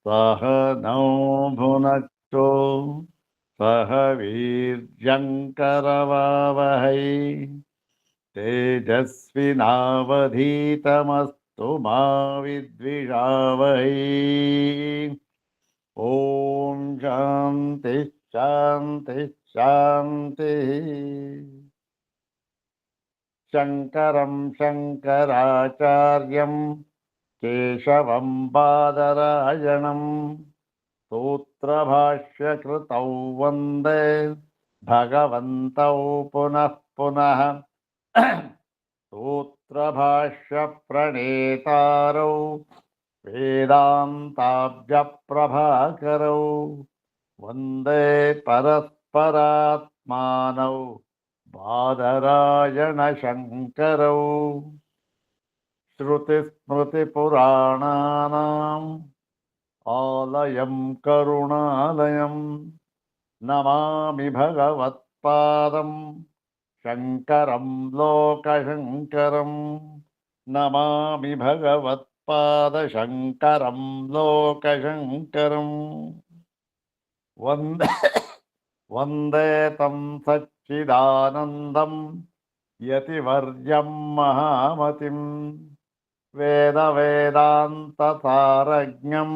सह नौ भुनक्तु सह वीर्यङ्करवावहै तेजस्विनावधीतमस्तु मा विद्विषावहै। ॐ शान्ति शान्ति शान्तिः। शङ्करं शङ्कराचार्यं केशवं बादरायणं सूत्रभाष्यकृतौ वन्दे भगवन्तौ पुनः पुनः। सूत्रभाष्यप्रणेतारौ वेदान्ताभ्यप्रभाकरौ वन्दे परस्परात्मानौ बादरायणशङ्करौ। श्रुतिस्मृतिपुराणानाम् आलयं करुणालयं नमामि भगवत्पादं शङ्करं लोकशङ्करं। नमामि भगवत्पादशङ्करं लोकशङ्करम्। वन्दे वन्दे तं सच्चिदानन्दं यतिवर्यं महामतिं वेदवेदान्तसारज्ञं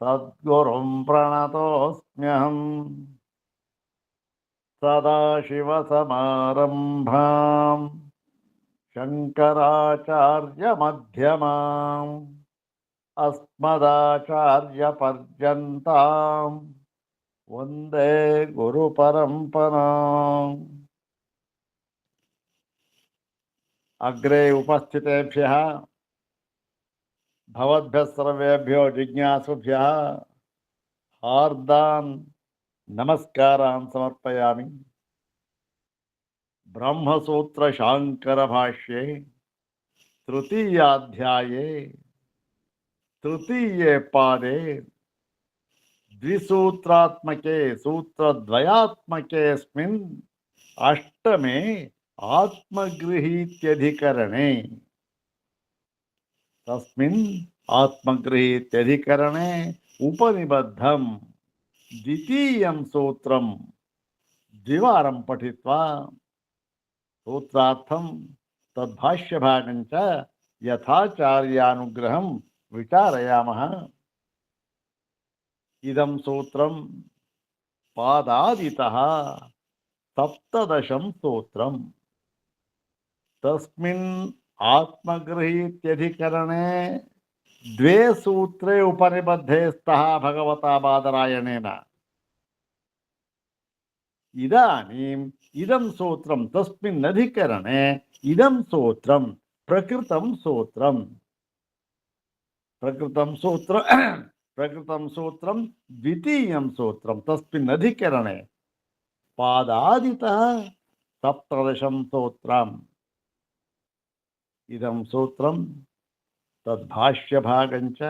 सद्गुरुं प्रणतोऽस्म्यहम्। सदाशिवसमारम्भां शङ्कराचार्यमध्यमाम् अस्मदाचार्यपर्यन्तां वन्दे गुरुपरम्पराम्। अग्रे उपस्थितेभ्यः भवद्भ्यः सर्वेभ्यो जिज्ञासुभ्यः हार्दान् नमस्कारान् समर्पयामि। ब्रह्मसूत्र शांकर भाष्ये तृतीयाध्याये तृतीये पादे द्विसूत्रात्मके सूत्रद्वयात्मकेऽस्मिन् अष्टमे आत्मगृहीत्यधिकरणे तस्मिन् आत्मगृहीत्यधिकरणे उपनिबद्धं द्वितीयं सूत्रं द्विवारं पठित्वा सूत्रार्थं तद्भाष्यभागं च यथाचार्यानुग्रहं विचारयामः। इदं सूत्रं पादादितः सप्तदशं सूत्रम्। तस्मिन् आत्मगृहीत्यधिकरणे द्वे सूत्रे उपनिबद्धे स्तः भगवता बादरायणेन। इदानीम् इदं सूत्रं तस्मिन् अधिकरणे इदं सूत्रं प्रकृतं सूत्रं द्वितीयं सूत्रं तस्मिन् अधिकरणे पादादितः सप्तदशं सूत्रम्। इदं सूत्रं तद्भाष्यभागं च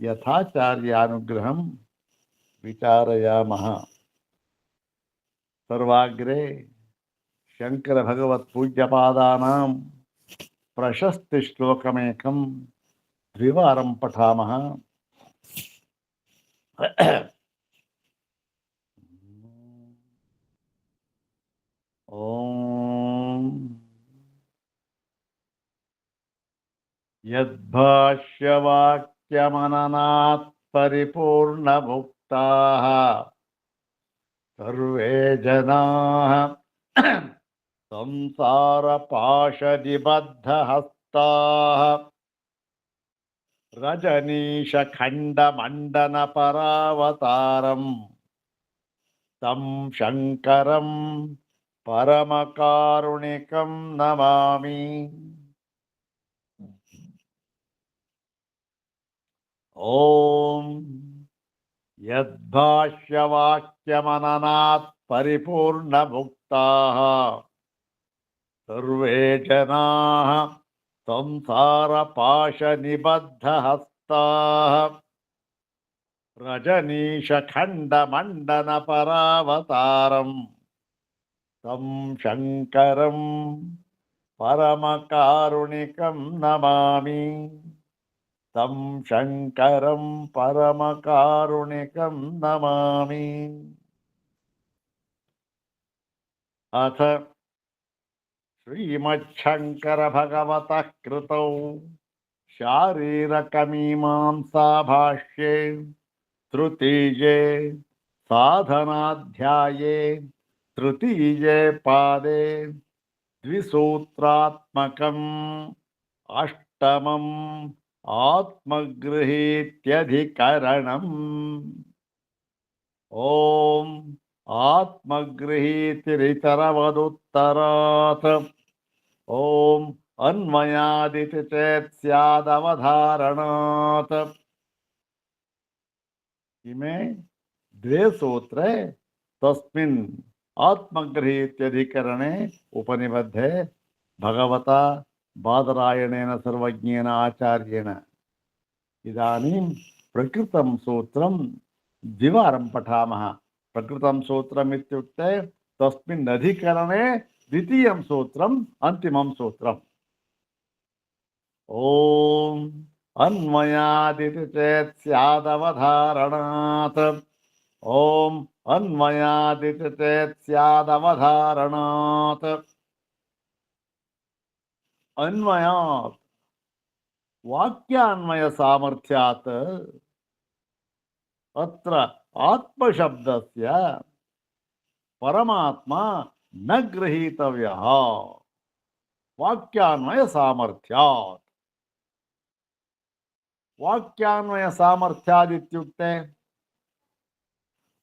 यथाचार्यानुग्रहं विचारयामः। सर्वाग्रे शंकर भगवत पूज्यपादानां प्रशस्ति श्लोकमेकं द्विवारं पठामः। ओम यद्भाष्यवाक्यमननात् परिपूर्णमुक्ताः सर्वे जनाः संसारपाशनिबद्धहस्ताः रजनीशखण्डमण्डनपरावतारम् तं शङ्करं परमकारुणिकं नमामि। ॐ यद्भाष्यवाक्यमननात् परिपूर्णमुक्ताः सर्वे जनाः संसारपाशनिबद्धहस्ताः रजनीशखण्डमण्डनपरावतारम् तं शङ्करं परमकारुणिकं नमामि। तं ಶಂಕರಂ ಪರಮಕಾರುಣಿಕಂ ನಮಾಮಿ. ಅಥ ಶ್ರೀಮಚ್ಛಂಕರ ಭಗವತಃ ಕೃತೌ ಶಾರೀರಕಮೀಮಾಂಸಾ ಭಾಷ್ಯೆ ತೃತೀಯೇ ಸಾಧನಾಧ್ಯಾಯೇ ತೃತೀಯೇ ಪಾದೇ ದ್ವಿಸೂತ್ರಾತ್ಮಕಂ ಅಷ್ಟಮಂ ಆತ್ಮಗೃಹೀತ್ಯಧಿಕರಣಂ. ಓಂ ಆತ್ಮಗೃಹೀತಿರಿತರವದುತ್ತರಾತ್. ಓಂ ಅನ್ವಯಾದಿತಿ ಚೇತ್ ಸ್ಯಾದವಧಾರಣಾತ್. ಇಮೇ ದ್ವೇ ಸೂತ್ರೇ ತಸ್ಮಿನ್ ಆತ್ಮಗೃಹೀತ್ಯಧಿಕರಣೆ ಉಪನಿಬದ್ಧೆ ಭಗವತಾ ಬಾದರಾಯಣೇನ ಸರ್ವಜ್ಞೇನ ಆಚಾರ್ಯೇಣ. ಇದಾನೀಂ ಪ್ರಕೃತಂ ಸೂತ್ರಂ ದ್ವಿವಾರಂ ಪಠಾಮಃ. ಪ್ರಕೃತಂ ಸೂತ್ರಂ ಇತ್ಯುಕ್ತೆ ತಸ್ಮಿನ್ ಅಧಿಕರಣೆ ದ್ವಿತೀಯಂ ಸೂತ್ರಂ ಅಂತಿಮಂ ಸೂತ್ರಂ. ಓಂ ಅನ್ವಯಾದಿತಿ ಚೇತ್ ಸ್ಯಾದವಧಾರಣಾತ್. ಓಂ ಅನ್ವಯಾದಿತಿ ಚೇತ್ ಸ್ಯಾದವಧಾರಣಾತ್. ಅನ್ವಯಾತ್ ವಾಕ್ಯಾನ್ವಯ ಸಾಮರ್ಥ್ಯಾತ್. ಅತ್ರ ಆತ್ಮಶಬ್ದಸ್ಯ ಪರಮಾತ್ಮ ನ ಗೃಹೀತವ್ಯಃ ವಾಕ್ಯಾನ್ವಯ ಸಾಮರ್ಥ್ಯಾತ್. ವಾಕ್ಯಾನ್ವಯ ಸಾಮರ್ಥ್ಯಾದಿತ್ಯುಕ್ತೆ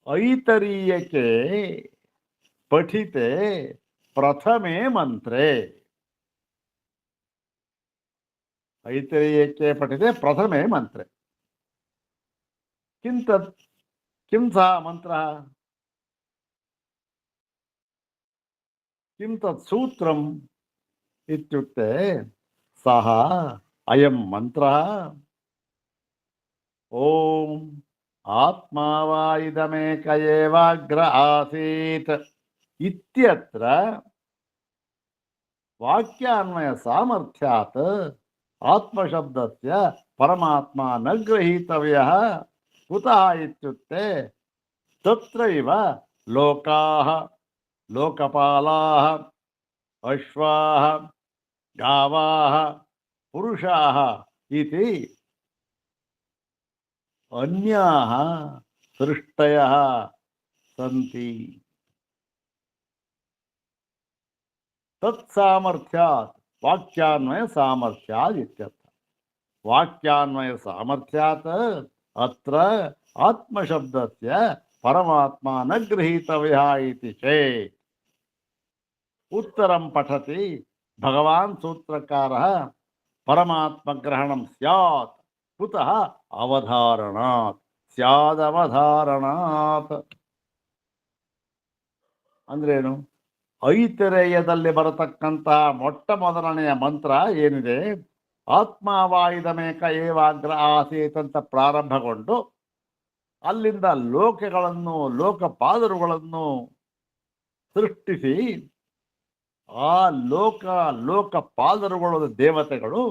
ಐತರೀಯಕೆ ಪಠಿತೆ ಪ್ರಥಮೇ ಮಂತ್ರೇ. ಐತರೀಯಕೆ ಪಠಿತೆ ಪ್ರಥಮೇ ಮಂತ್ರೆ. किं सः मंत्रः? किं तत् सूत्रम् इत्युक्ते सः अयं मंत्रः ओम आत्मा वा इदमेक एवाग्र आसीत् इत्यत्र वाक्यान्वय सामर्थ्यात् आत्मशब्दस्य परमात्मा न गृहीतव्यः. कुतः इत्युक्ते तत्रैव लोकाः लोकपालाः अश्वाः गावाः पुरुषाः इति अन्याः सृष्टयः सन्ति. तत्सामर्थ्यात् वाक्यान्वय सामर्थ्यात् इत्यर्थः. वाक्यान्वय सामर्थ्यात् अत्र आत्मशब्दस्य परमात्मा न गृहीतव्यः इति चेत् उत्तरं पठति भगवान् सूत्रकारः परमात्मग्रहणं स्यात्. कुतः? अवधारणात्. स्यादवधारणात् ಅಂದ್ರೇನು? ಐತರೇಯದಲ್ಲಿ ಬರತಕ್ಕಂತಹ ಮೊಟ್ಟ ಮೊದಲನೆಯ ಮಂತ್ರ ಏನಿದೆ, ಆತ್ಮಾವಾಯಿದಮೇಕ ಏವಾಗ್ರ ಆಸೀತ್ ಅಂತ ಪ್ರಾರಂಭಗೊಂಡು ಅಲ್ಲಿಂದ ಲೋಕಗಳನ್ನು ಲೋಕಪಾಲರುಗಳನ್ನು ಸೃಷ್ಟಿಸಿ ಆ ಲೋಕಪಾಲರುಗಳ ದೇವತೆಗಳು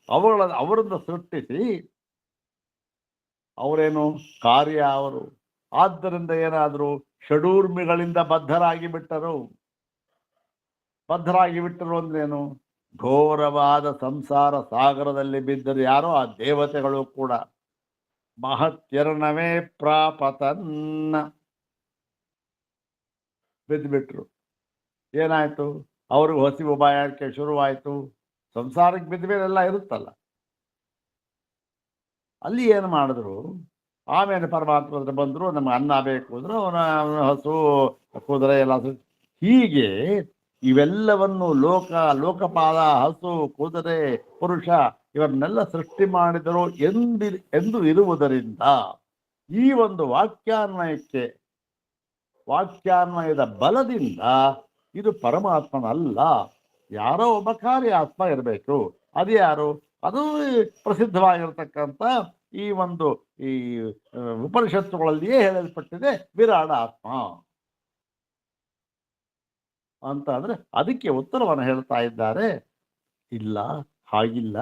ಅವರನ್ನು ಸೃಷ್ಟಿಸಿ ಅವರೇನು ಕಾರ್ಯ ಅವರು. ಆದ್ದರಿಂದ ಏನಾದರೂ ಷಡೂರ್ಮಿಗಳಿಂದ ಬದ್ಧರಾಗಿ ಬಿಟ್ಟರು ಅಂದ್ರೇನು? ಘೋರವಾದ ಸಂಸಾರ ಸಾಗರದಲ್ಲಿ ಬಿದ್ದರು ಯಾರೋ ಆ ದೇವತೆಗಳು ಕೂಡ. ಮಹತ್ಯರ್ಣವೇ ಪ್ರಾಪತನ್ನ ಬಿದ್ದುಬಿಟ್ರು. ಏನಾಯ್ತು? ಅವ್ರಿಗೆ ಹಸಿವು ಬಾಯಾರಿಕೆ ಶುರುವಾಯಿತು. ಸಂಸಾರಕ್ಕೆ ಬಿದ್ದ ಮೇಲೆಲ್ಲ ಇರುತ್ತಲ್ಲ, ಅಲ್ಲಿ ಏನು ಮಾಡಿದ್ರು? ಆಮೇಲೆ ಪರಮಾತ್ಮ ಹತ್ರ ಬಂದರು, ನಮ್ಗೆ ಅನ್ನ ಬೇಕು ಅಂದ್ರು ಅವನ ಹಸು ಕುದುರೆ ಎಲ್ಲ. ಹೀಗೆ ಇವೆಲ್ಲವನ್ನು ಲೋಕಪಾಲ, ಹಸು, ಕುದುರೆ, ಪುರುಷ ಇವನ್ನೆಲ್ಲ ಸೃಷ್ಟಿ ಮಾಡಿದರು ಎಂದು ಇರುವುದರಿಂದ ಈ ಒಂದು ವಾಕ್ಯಾನ್ವಯದ ಬಲದಿಂದ ಇದು ಪರಮಾತ್ಮನಲ್ಲ, ಯಾರೋ ಒಬ್ಬ ಕಾರ್ಯ ಆತ್ಮ ಇರಬೇಕು. ಅದು ಯಾರು? ಅದು ಪ್ರಸಿದ್ಧವಾಗಿರತಕ್ಕಂಥ ಈ ಉಪನಿಷತ್ತುಗಳಲ್ಲಿಯೇ ಹೇಳಲ್ಪಟ್ಟಿದೆ, ವಿರಾಡ ಆತ್ಮ ಅಂತ. ಅಂದ್ರೆ ಅದಕ್ಕೆ ಉತ್ತರವನ್ನು ಹೇಳ್ತಾ ಇದ್ದಾರೆ. ಇಲ್ಲ, ಹಾಗಿಲ್ಲ.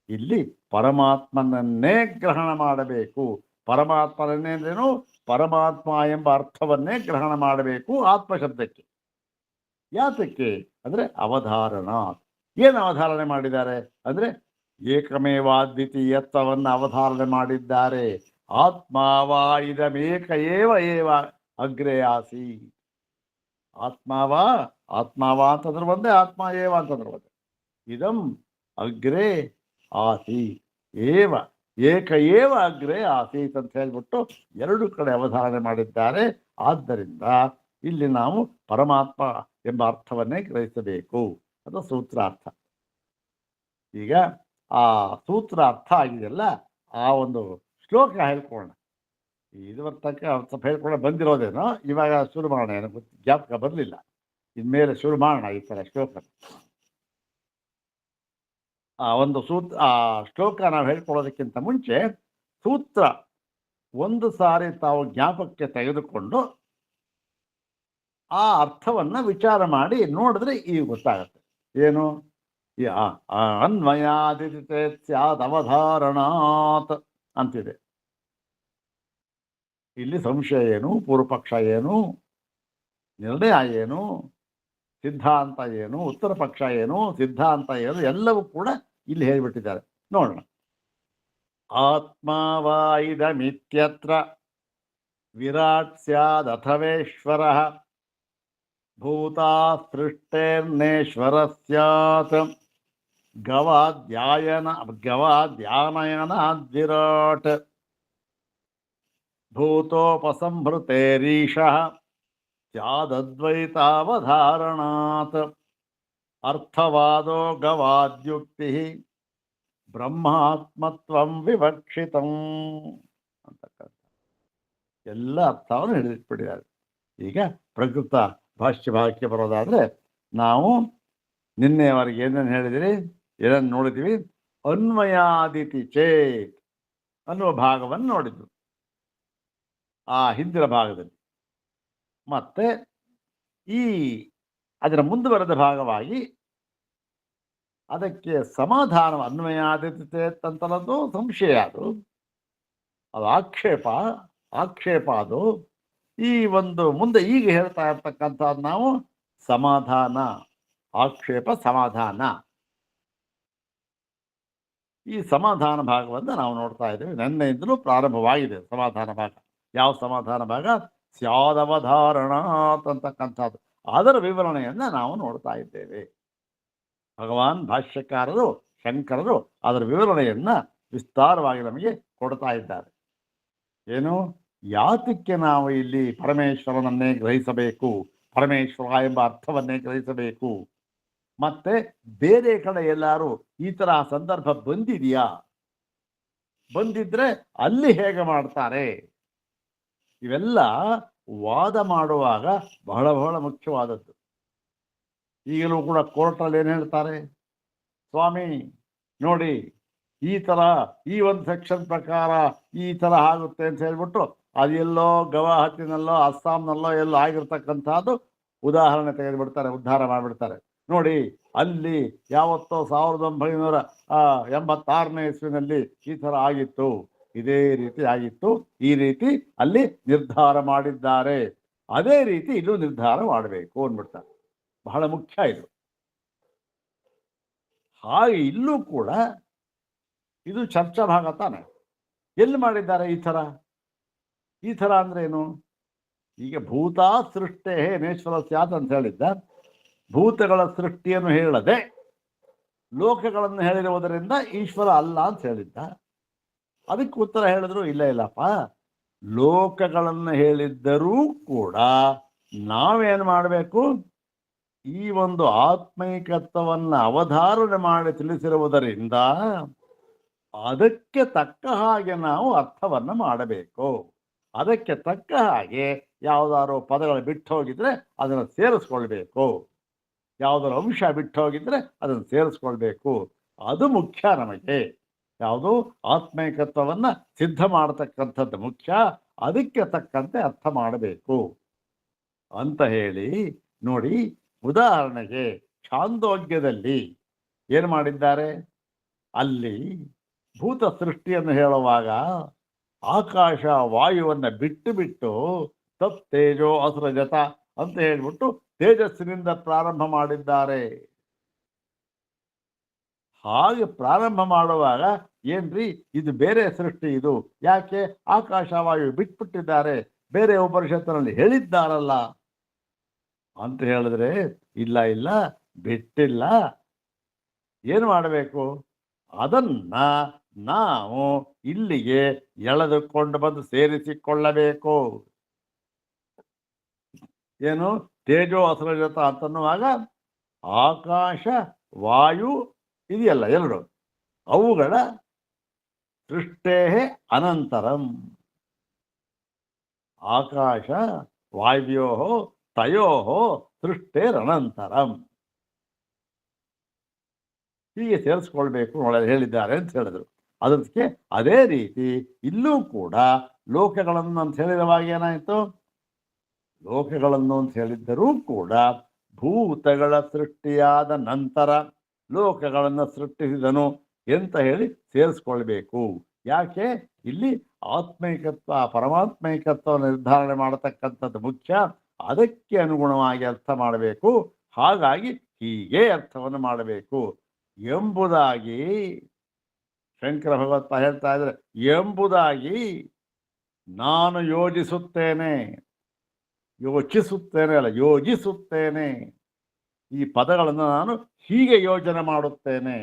ಇಲ್ಲಿ ಪರಮಾತ್ಮನನ್ನೇ ಗ್ರಹಣ ಮಾಡಬೇಕು. ಪರಮಾತ್ಮನನ್ನೇಂದ್ರೇನು? ಪರಮಾತ್ಮ ಎಂಬ ಅರ್ಥವನ್ನೇ ಗ್ರಹಣ ಮಾಡಬೇಕು ಆತ್ಮಶಬ್ದಕ್ಕೆ. ಯಾತಕ್ಕೆ ಅಂದರೆ ಅವಧಾರಣ. ಏನು ಅವಧಾರಣೆ ಮಾಡಿದ್ದಾರೆ ಅಂದರೆ ಏಕಮೇವಾದ್ವಿತೀಯತ್ವವನ್ನು ಅವಧಾರಣೆ ಮಾಡಿದ್ದಾರೆ. ಆತ್ಮಾವಾ ಇದಮೇಕ ಏವ ಅಗ್ರೆ ಆಸಿ. ಆತ್ಮಾವಾ ಅಂತಂದ್ರೆ ಒಂದೇ, ಆತ್ಮ ಏವ ಅಂತಂದ್ರೆ ಒಂದೇ. ಇದಂ ಅಗ್ರೆ ಆಸಿ ಏವ ಏಕ ಏವ ಅಗ್ರೆ ಆಸೀತ್ ಅಂತ ಹೇಳ್ಬಿಟ್ಟು ಎರಡು ಕಡೆ ಅವಧಾರಣೆ ಮಾಡಿದ್ದಾರೆ. ಆದ್ದರಿಂದ ಇಲ್ಲಿ ನಾವು ಪರಮಾತ್ಮ ಎಂಬ ಅರ್ಥವನ್ನೇ ಗ್ರಹಿಸಬೇಕು. ಅದು ಸೂತ್ರಾರ್ಥ. ಈಗ ಆ ಸೂತ್ರ ಅರ್ಥ ಆಗಿದೆಯಲ್ಲ, ಆ ಒಂದು ಶ್ಲೋಕ ಹೇಳ್ಕೊಳ್ಳೋಣ. ಇದುವರೆ ತನಕ ಸ್ವಲ್ಪ ಹೇಳ್ಕೊಂಡು ಬಂದಿರೋದೇನೋ, ಇವಾಗ ಶುರು ಮಾಡೋಣ. ಏನೋ ಜ್ಞಾಪಕ ಬರಲಿಲ್ಲ, ಇನ್ಮೇಲೆ ಶುರು ಮಾಡೋಣ ಈ ಥರ ಶ್ಲೋಕ. ಆ ಒಂದು ಆ ಶ್ಲೋಕ ನಾವು ಹೇಳ್ಕೊಳ್ಳೋದಕ್ಕಿಂತ ಮುಂಚೆ ಸೂತ್ರ ಒಂದು ಸಾರಿ ತಾವು ಜ್ಞಾಪಕಕ್ಕೆ ತೆಗೆದುಕೊಂಡು ಆ ಅರ್ಥವನ್ನು ವಿಚಾರ ಮಾಡಿ ನೋಡಿದ್ರೆ ಈಗ ಗೊತ್ತಾಗತ್ತೆ. ಏನು? ಅನ್ವಯಾದಿತೆ ಸ್ಯಾದ್ ಅವಧಾರಣಾತ್ ಅಂತಿದೆ. ಇಲ್ಲಿ ಸಂಶಯ ಏನು, ಪೂರ್ವಪಕ್ಷ ಏನು, ನಿರ್ಣಯ ಏನು, ಸಿದ್ಧಾಂತ ಏನು, ಉತ್ತರ ಪಕ್ಷ ಏನು, ಸಿದ್ಧಾಂತ ಏನು, ಎಲ್ಲವೂ ಕೂಡ ಇಲ್ಲಿ ಹೇಳಿಬಿಟ್ಟಿದ್ದಾರೆ. ನೋಡೋಣ. ಆತ್ಮಾವಾಯಿದಮಿತ್ಯತ್ರ ವಿರಾಟ್ ಸ್ಯಾದ್ ಅಥವೇಶ್ವರ ಭೂತಾ ಸೃಷ್ಟೇರ್ನೇಶ್ವರ ಸ್ಯಾತ್ ಗವಾದ್ಯಾನಯನಾದ್ವಿರಾಟ್ ಭೂತೋಪಸಂಹೃತೇರೀಶಃ ಸ್ಯಾದದ್ವೈತಾವಧಾರಣಾತ್ ಅರ್ಥವಾದೋ ಗವಾದ್ಯುಕ್ತಿ ಬ್ರಹ್ಮಾತ್ಮತ್ವಂ ವಿವಕ್ಷಿತಂ ಅಂತಕ್ಕಂಥ ಎಲ್ಲ ಅರ್ಥವನ್ನು ಹಿಡಿದಿಟ್ಬಿಟ್ಟಿದ್ದಾರೆ. ಈಗ ಪ್ರಕೃತ ಭಾಷ್ಯ ಭಾಗಕ್ಕೆ ಬರೋದಾದರೆ, ನಾವು ನಿನ್ನೆವರೆಗೆ ಏನೇನು ಹೇಳಿದಿರಿ, ಏನನ್ನು ನೋಡಿದ್ವಿ? ಅನ್ವಯಾದಿತಿ ಚೇತ್ ಅನ್ನುವ ಭಾಗವನ್ನು ನೋಡಿದ್ವಿ ಆ ಹಿಂದಿನ ಭಾಗದಲ್ಲಿ. ಮತ್ತೆ ಅದರ ಮುಂದುವರೆದ ಭಾಗವಾಗಿ ಅದಕ್ಕೆ ಸಮಾಧಾನ. ಅನ್ವಯಾದಿತಿ ಚೇತ್ ಅಂತಲದ್ದು ಸಂಶಯ, ಅದು ಆಕ್ಷೇಪ ಅದು. ಈ ಒಂದು ಮುಂದೆ ಈಗ ಹೇಳ್ತಾ ಇರ್ತಕ್ಕಂಥದ್ದು ನಾವು ಸಮಾಧಾನ, ಆಕ್ಷೇಪ, ಸಮಾಧಾನ. ಈ ಸಮಾಧಾನ ಭಾಗವನ್ನು ನಾವು ನೋಡ್ತಾ ಇದ್ದೇವೆ. ನಿನ್ನೆಯಿಂದಲೂ ಪ್ರಾರಂಭವಾಗಿದೆ ಸಮಾಧಾನ ಭಾಗ. ಯಾವ ಸಮಾಧಾನ ಭಾಗ? ಸ್ಯಾದವಧಾರಣಾತ್ ಅಂತಕ್ಕಂಥದ್ದು. ಅದರ ವಿವರಣೆಯನ್ನು ನಾವು ನೋಡ್ತಾ ಇದ್ದೇವೆ. ಭಗವಾನ್ ಭಾಷ್ಯಕಾರರು, ಶಂಕರರು ಅದರ ವಿವರಣೆಯನ್ನು ವಿಸ್ತಾರವಾಗಿ ನಮಗೆ ಕೊಡ್ತಾ ಇದ್ದಾರೆ. ಏನು? ಯಾತಕ್ಕೆ ನಾವು ಇಲ್ಲಿ ಪರಮೇಶ್ವರನನ್ನೇ ಗ್ರಹಿಸಬೇಕು, ಪರಮೇಶ್ವರ ಎಂಬ ಅರ್ಥವನ್ನೇ ಗ್ರಹಿಸಬೇಕು? ಮತ್ತೆ ಬೇರೆ ಕಡೆ ಎಲ್ಲರೂ ಈ ತರ ಸಂದರ್ಭ ಬಂದಿದೆಯಾ? ಬಂದಿದ್ರೆ ಅಲ್ಲಿ ಹೇಗೆ ಮಾಡ್ತಾರೆ? ಇವೆಲ್ಲ ವಾದ ಮಾಡುವಾಗ ಬಹಳ ಬಹಳ ಮುಖ್ಯವಾದದ್ದು. ಈಗಲೂ ಕೂಡ ಕೋರ್ಟಲ್ಲಿ ಏನು ಹೇಳ್ತಾರೆ? ಸ್ವಾಮಿ ನೋಡಿ, ಈ ತರ ಈ ಒಂದು ಸೆಕ್ಷನ್ ಪ್ರಕಾರ ಈ ತರ ಆಗುತ್ತೆ ಅಂತ ಹೇಳ್ಬಿಟ್ಟು ಅದೆಲ್ಲೋ ಗವಾಹತಿನಲ್ಲೋ ಅಸ್ಸಾಂನಲ್ಲೋ ಎಲ್ಲೋ ಆಗಿರ್ತಕ್ಕಂಥದ್ದು ಉದಾಹರಣೆ ತೆಗೆದುಬಿಡ್ತಾರೆ, ಉದ್ಧಾರ ಮಾಡಿಬಿಡ್ತಾರೆ. ನೋಡಿ, ಅಲ್ಲಿ ಯಾವತ್ತೋ 1986ನೇ ಇಸ್ವಿನಲ್ಲಿ ಈ ಥರ ಆಗಿತ್ತು, ಇದೇ ರೀತಿ ಆಗಿತ್ತು, ಈ ರೀತಿ ಅಲ್ಲಿ ನಿರ್ಧಾರ ಮಾಡಿದ್ದಾರೆ, ಅದೇ ರೀತಿ ಇಲ್ಲೂ ನಿರ್ಧಾರ ಮಾಡಬೇಕು ಅಂದ್ಬಿಡ್ತಾರೆ. ಬಹಳ ಮುಖ್ಯ ಇದು. ಹಾಗೆ ಇಲ್ಲೂ ಕೂಡ ಇದು ಚರ್ಚಾ ಭಾಗ ತಾನೆ. ಎಲ್ಲಿ ಮಾಡಿದ್ದಾರೆ ಈ ಥರ? ಈ ಥರ ಅಂದ್ರೆ ಏನು? ಈಗ ಭೂತ ಸೃಷ್ಟೇ ನೇಶ್ವರ ಸ್ಯಾತ್ ಅಂತ ಹೇಳಿದ್ದ. ಭೂತಗಳ ಸೃಷ್ಟಿಯನ್ನು ಹೇಳದೆ ಲೋಕಗಳನ್ನು ಹೇಳಿರುವುದರಿಂದ ಈಶ್ವರ ಅಲ್ಲ ಅಂತ ಹೇಳಿದ್ದ. ಅದಕ್ಕೆ ಉತ್ತರ ಹೇಳಿದ್ರು, ಇಲ್ಲಪ್ಪ, ಲೋಕಗಳನ್ನು ಹೇಳಿದ್ದರೂ ಕೂಡ ನಾವೇನು ಮಾಡಬೇಕು? ಈ ಒಂದು ಆತ್ಮೈಕತ್ವವನ್ನು ಅವಧಾರಣೆ ಮಾಡಿ ತಿಳಿಸಿರುವುದರಿಂದ ಅದಕ್ಕೆ ತಕ್ಕ ಹಾಗೆ ನಾವು ಅರ್ಥವನ್ನು ಮಾಡಬೇಕು. ಅದಕ್ಕೆ ತಕ್ಕ ಹಾಗೆ ಯಾವುದಾದ್ರು ಪದಗಳು ಬಿಟ್ಟು ಹೋಗಿದ್ರೆ ಅದನ್ನು ಸೇರಿಸ್ಕೊಳ್ಬೇಕು, ಯಾವುದಾದ್ರು ಅಂಶ ಬಿಟ್ಟು ಹೋಗಿದ್ರೆ ಅದನ್ನು ಸೇರಿಸ್ಕೊಳ್ಬೇಕು. ಅದು ಮುಖ್ಯ ನಮಗೆ. ಯಾವುದು? ಆತ್ಮೈಕತ್ವವನ್ನು ಸಿದ್ಧ ಮಾಡತಕ್ಕಂಥದ್ದು ಮುಖ್ಯ. ಅದಕ್ಕೆ ತಕ್ಕಂತೆ ಅರ್ಥ ಮಾಡಬೇಕು ಅಂತ ಹೇಳಿ ನೋಡಿ. ಉದಾಹರಣೆಗೆ ಛಾಂದೋಗ್ಯದಲ್ಲಿ ಏನು ಮಾಡಿದ್ದಾರೆ? ಅಲ್ಲಿ ಭೂತ ಸೃಷ್ಟಿಯನ್ನು ಹೇಳುವಾಗ ಆಕಾಶ ವಾಯುವನ್ನು ಬಿಟ್ಟು ಬಿಟ್ಟು ತತ್ ತೇಜೋ ಅಸೃಜತ ಅಂತ ಹೇಳ್ಬಿಟ್ಟು ತೇಜಸ್ಸಿನಿಂದ ಪ್ರಾರಂಭ ಮಾಡಿದ್ದಾರೆ. ಹಾಗೆ ಪ್ರಾರಂಭ ಮಾಡುವಾಗ ಏನ್ರಿ ಇದು ಬೇರೆ ಸೃಷ್ಟಿ, ಇದು ಯಾಕೆ ಆಕಾಶ ವಾಯು ಬಿಟ್ಬಿಟ್ಟಿದ್ದಾರೆ, ಬೇರೆ ಉಪನಿಷತ್ತಿನಲ್ಲಿ ಹೇಳಿದ್ದಾರಲ್ಲ ಅಂತ ಹೇಳಿದ್ರೆ, ಇಲ್ಲ ಇಲ್ಲ ಬಿಟ್ಟಿಲ್ಲ. ಏನು ಮಾಡಬೇಕು, ಅದನ್ನ ನಾವು ಇಲ್ಲಿಗೆ ಎಳೆದುಕೊಂಡು ಬಂದು ಸೇರಿಸಿಕೊಳ್ಳಬೇಕು. ಏನು ತೇಜೋ ಅಸೃಜತ ಅಂತನ್ನುವಾಗ ಆಕಾಶ ವಾಯು ಇದೆಯಲ್ಲ ಎರಡು, ಅವುಗಳ ಸೃಷ್ಟೇ ಅನಂತರಂ. ಆಕಾಶ ವಾಯುವ್ಯೋ ತಯೋ ಸೃಷ್ಟೇರನಂತರಂ. ಹೀಗೆ ಸೇರಿಸ್ಕೊಳ್ಬೇಕು ಹೇಳಿದ್ದಾರೆ ಅಂತ ಹೇಳಿದ್ರು. ಅದಕ್ಕೆ ಅದೇ ರೀತಿ ಇಲ್ಲೂ ಕೂಡ ಲೋಕಗಳನ್ನು ಅಂತ ಹೇಳಿರುವಾಗ ಏನಾಯಿತು, ಲೋಕಗಳನ್ನು ಅಂತ ಹೇಳಿದ್ದರೂ ಕೂಡ ಭೂತಗಳ ಸೃಷ್ಟಿಯಾದ ನಂತರ ಲೋಕಗಳನ್ನು ಸೃಷ್ಟಿಸಿದನು ಅಂತ ಹೇಳಿ ಸೇರಿಸ್ಕೊಳ್ಬೇಕು. ಯಾಕೆ ಇಲ್ಲಿ ಆತ್ಮೈಕತ್ವ ಪರಮಾತ್ಮೈಕತ್ವ ನಿರ್ಧಾರಣೆ ಮಾಡತಕ್ಕಂಥದ್ದು ಮುಖ್ಯ. ಅದಕ್ಕೆ ಅನುಗುಣವಾಗಿ ಅರ್ಥ ಮಾಡಬೇಕು. ಹಾಗಾಗಿ ಹೀಗೆ ಅರ್ಥವನ್ನು ಮಾಡಬೇಕು ಎಂಬುದಾಗಿ ಶಂಕರ ಭಗವತ್ಪ ಹೇಳ್ತಾ ಇದ್ದಾರೆ. ಎಂಬುದಾಗಿ ನಾನು ಯೋಜಿಸುತ್ತೇನೆ, ಯೋಚಿಸುತ್ತೇನೆ ಅಲ್ಲ ಯೋಜಿಸುತ್ತೇನೆ, ಈ ಪದಗಳನ್ನು ನಾನು ಹೀಗೆ ಯೋಜನೆ ಮಾಡುತ್ತೇನೆ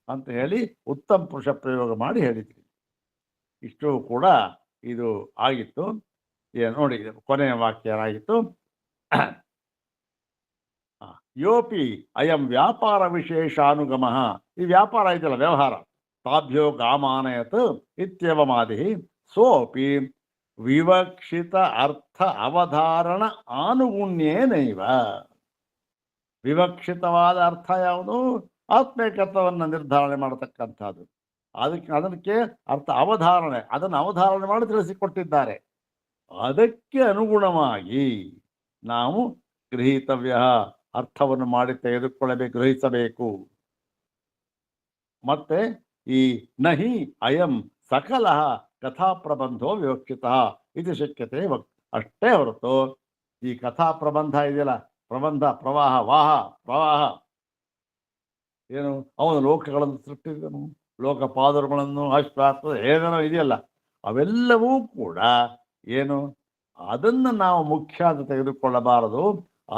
ಅಂತ ಹೇಳಿ ಉತ್ತಮ ಪುರುಷ ಪ್ರಯೋಗ ಮಾಡಿ ಹೇಳಿದ್ವಿ. ಇಷ್ಟು ಕೂಡ ಇದು ಆಗಿತ್ತು. ನೋಡಿ ಕೊನೆಯ ವಾಕ್ಯ ಏನಾಗಿತ್ತು, ಯೋಪಿ ಅಯಂ ವ್ಯಾಪಾರ ವಿಶೇಷಾನುಗಮ. ಈ ವ್ಯಾಪಾರ ಇದೆಯಲ್ಲ ವ್ಯವಹಾರ, ತಾಭ್ಯೋ ಗಾಮಾನಯತ್ ಇತ್ಯವಮಾದಿ ಸೋಪಿ ವಿವಕ್ಷಿತ ಅರ್ಥ ಅವಧಾರಣ ಆನುಗುಣ್ಯೇನೈವ. ವಿವಕ್ಷಿತವಾದ ಅರ್ಥ ಯಾವುದು, ಆತ್ಮೈಕತ್ವವನ್ನು ನಿರ್ಧಾರಣೆ ಮಾಡತಕ್ಕಂಥದ್ದು. ಅದಕ್ಕೆ ಅರ್ಥ ಅವಧಾರಣೆ, ಅದನ್ನು ಅವಧಾರಣೆ ಮಾಡಿ ತಿಳಿಸಿಕೊಟ್ಟಿದ್ದಾರೆ. ಅದಕ್ಕೆ ಅನುಗುಣವಾಗಿ ನಾವು ಗೃಹೀತವ್ಯ ಅರ್ಥವನ್ನು ಮಾಡಿ ತೆಗೆದುಕೊಳ್ಳಬೇಕು, ಗ್ರಹಿಸಬೇಕು. ಮತ್ತೆ ಈ ನಹಿ ಅಯಂ ಸಕಲ ಕಥಾ ಪ್ರಬಂಧೋ ವಿವಕ್ಷಿತ ಇದು ಶಕ್ಯತೆ ಅಷ್ಟೇ ಹೊರತು ಈ ಕಥಾ ಪ್ರಬಂಧ ಇದೆಯಲ್ಲ, ಪ್ರಬಂಧ ಪ್ರವಾಹ ಪ್ರವಾಹ ಏನು, ಅವನು ಲೋಕಗಳನ್ನು ಸೃಷ್ಟಿಸಿದನು, ಲೋಕಪಾದರುಗಳನ್ನು ಅಶ್ವಾಸ ಏನೇನೋ ಇದೆಯಲ್ಲ, ಅವೆಲ್ಲವೂ ಕೂಡ ಏನು ಅದನ್ನು ನಾವು ಮುಖ್ಯ ಅಂತ ತೆಗೆದುಕೊಳ್ಳಬಾರದು.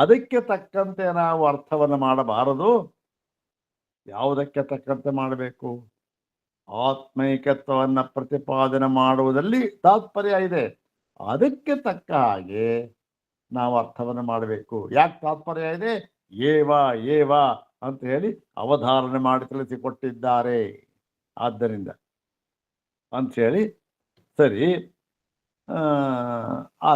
ಅದಕ್ಕೆ ತಕ್ಕಂತೆ ನಾವು ಅರ್ಥವನ್ನು ಮಾಡಬಾರದು. ಯಾವುದಕ್ಕೆ ತಕ್ಕಂತೆ ಮಾಡಬೇಕು, ಆತ್ಮೈಕತ್ವವನ್ನು ಪ್ರತಿಪಾದನೆ ಮಾಡುವುದರಲ್ಲಿ ತಾತ್ಪರ್ಯ ಇದೆ. ಅದಕ್ಕೆ ತಕ್ಕ ಹಾಗೆ ನಾವು ಅರ್ಥವನ್ನು ಮಾಡಬೇಕು. ಯಾಕೆ ತಾತ್ಪರ್ಯ ಇದೆ, ಏವ ಅಂತ ಹೇಳಿ ಅವಧಾರಣೆ ಮಾಡಿ ತಿಳಿಸಿಕೊಟ್ಟಿದ್ದಾರೆ. ಆದ್ದರಿಂದ ಅಂಥೇಳಿ ಸರಿ, ಆ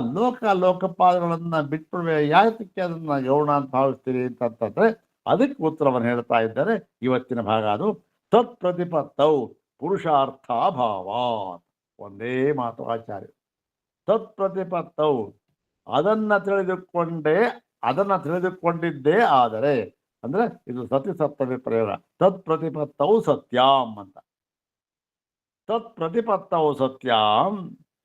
ಲೋಕಪಾದಗಳನ್ನು ಬಿಟ್ಬಿಡುವೆ, ಯಾತಕ್ಕೆ ಅದನ್ನು ಗೌಣ ಅಂತ ಭಾವಿಸ್ತೀರಿ ಅಂತಂತಂದ್ರೆ ಅದಕ್ಕೆ ಉತ್ತರವನ್ನು ಹೇಳ್ತಾ ಇದ್ದಾರೆ ಇವತ್ತಿನ ಭಾಗ. ಅದು ತತ್ ಪ್ರತಿಪತ್ತೌ ಪುರುಷಾರ್ಥಾಭಾವಾತ್. ಒಂದೇ ಮಾತು ಆಚಾರ್ಯ, ತತ್ ಪ್ರತಿಪತ್ತೌ ಅದನ್ನು ತಿಳಿದುಕೊಂಡಿದ್ದೇ ಆದರೆ, ಅಂದ್ರೆ ಇದು ಸತಿಸಪ್ತಮಿ ಪ್ರಯೋಗ. ತತ್ ಪ್ರತಿಪತ್ತೌ ಸತ್ಯಾಂ ಅಂತ. ತತ್ ಪ್ರತಿಪತ್ತೌ ಸತ್ಯಾಂ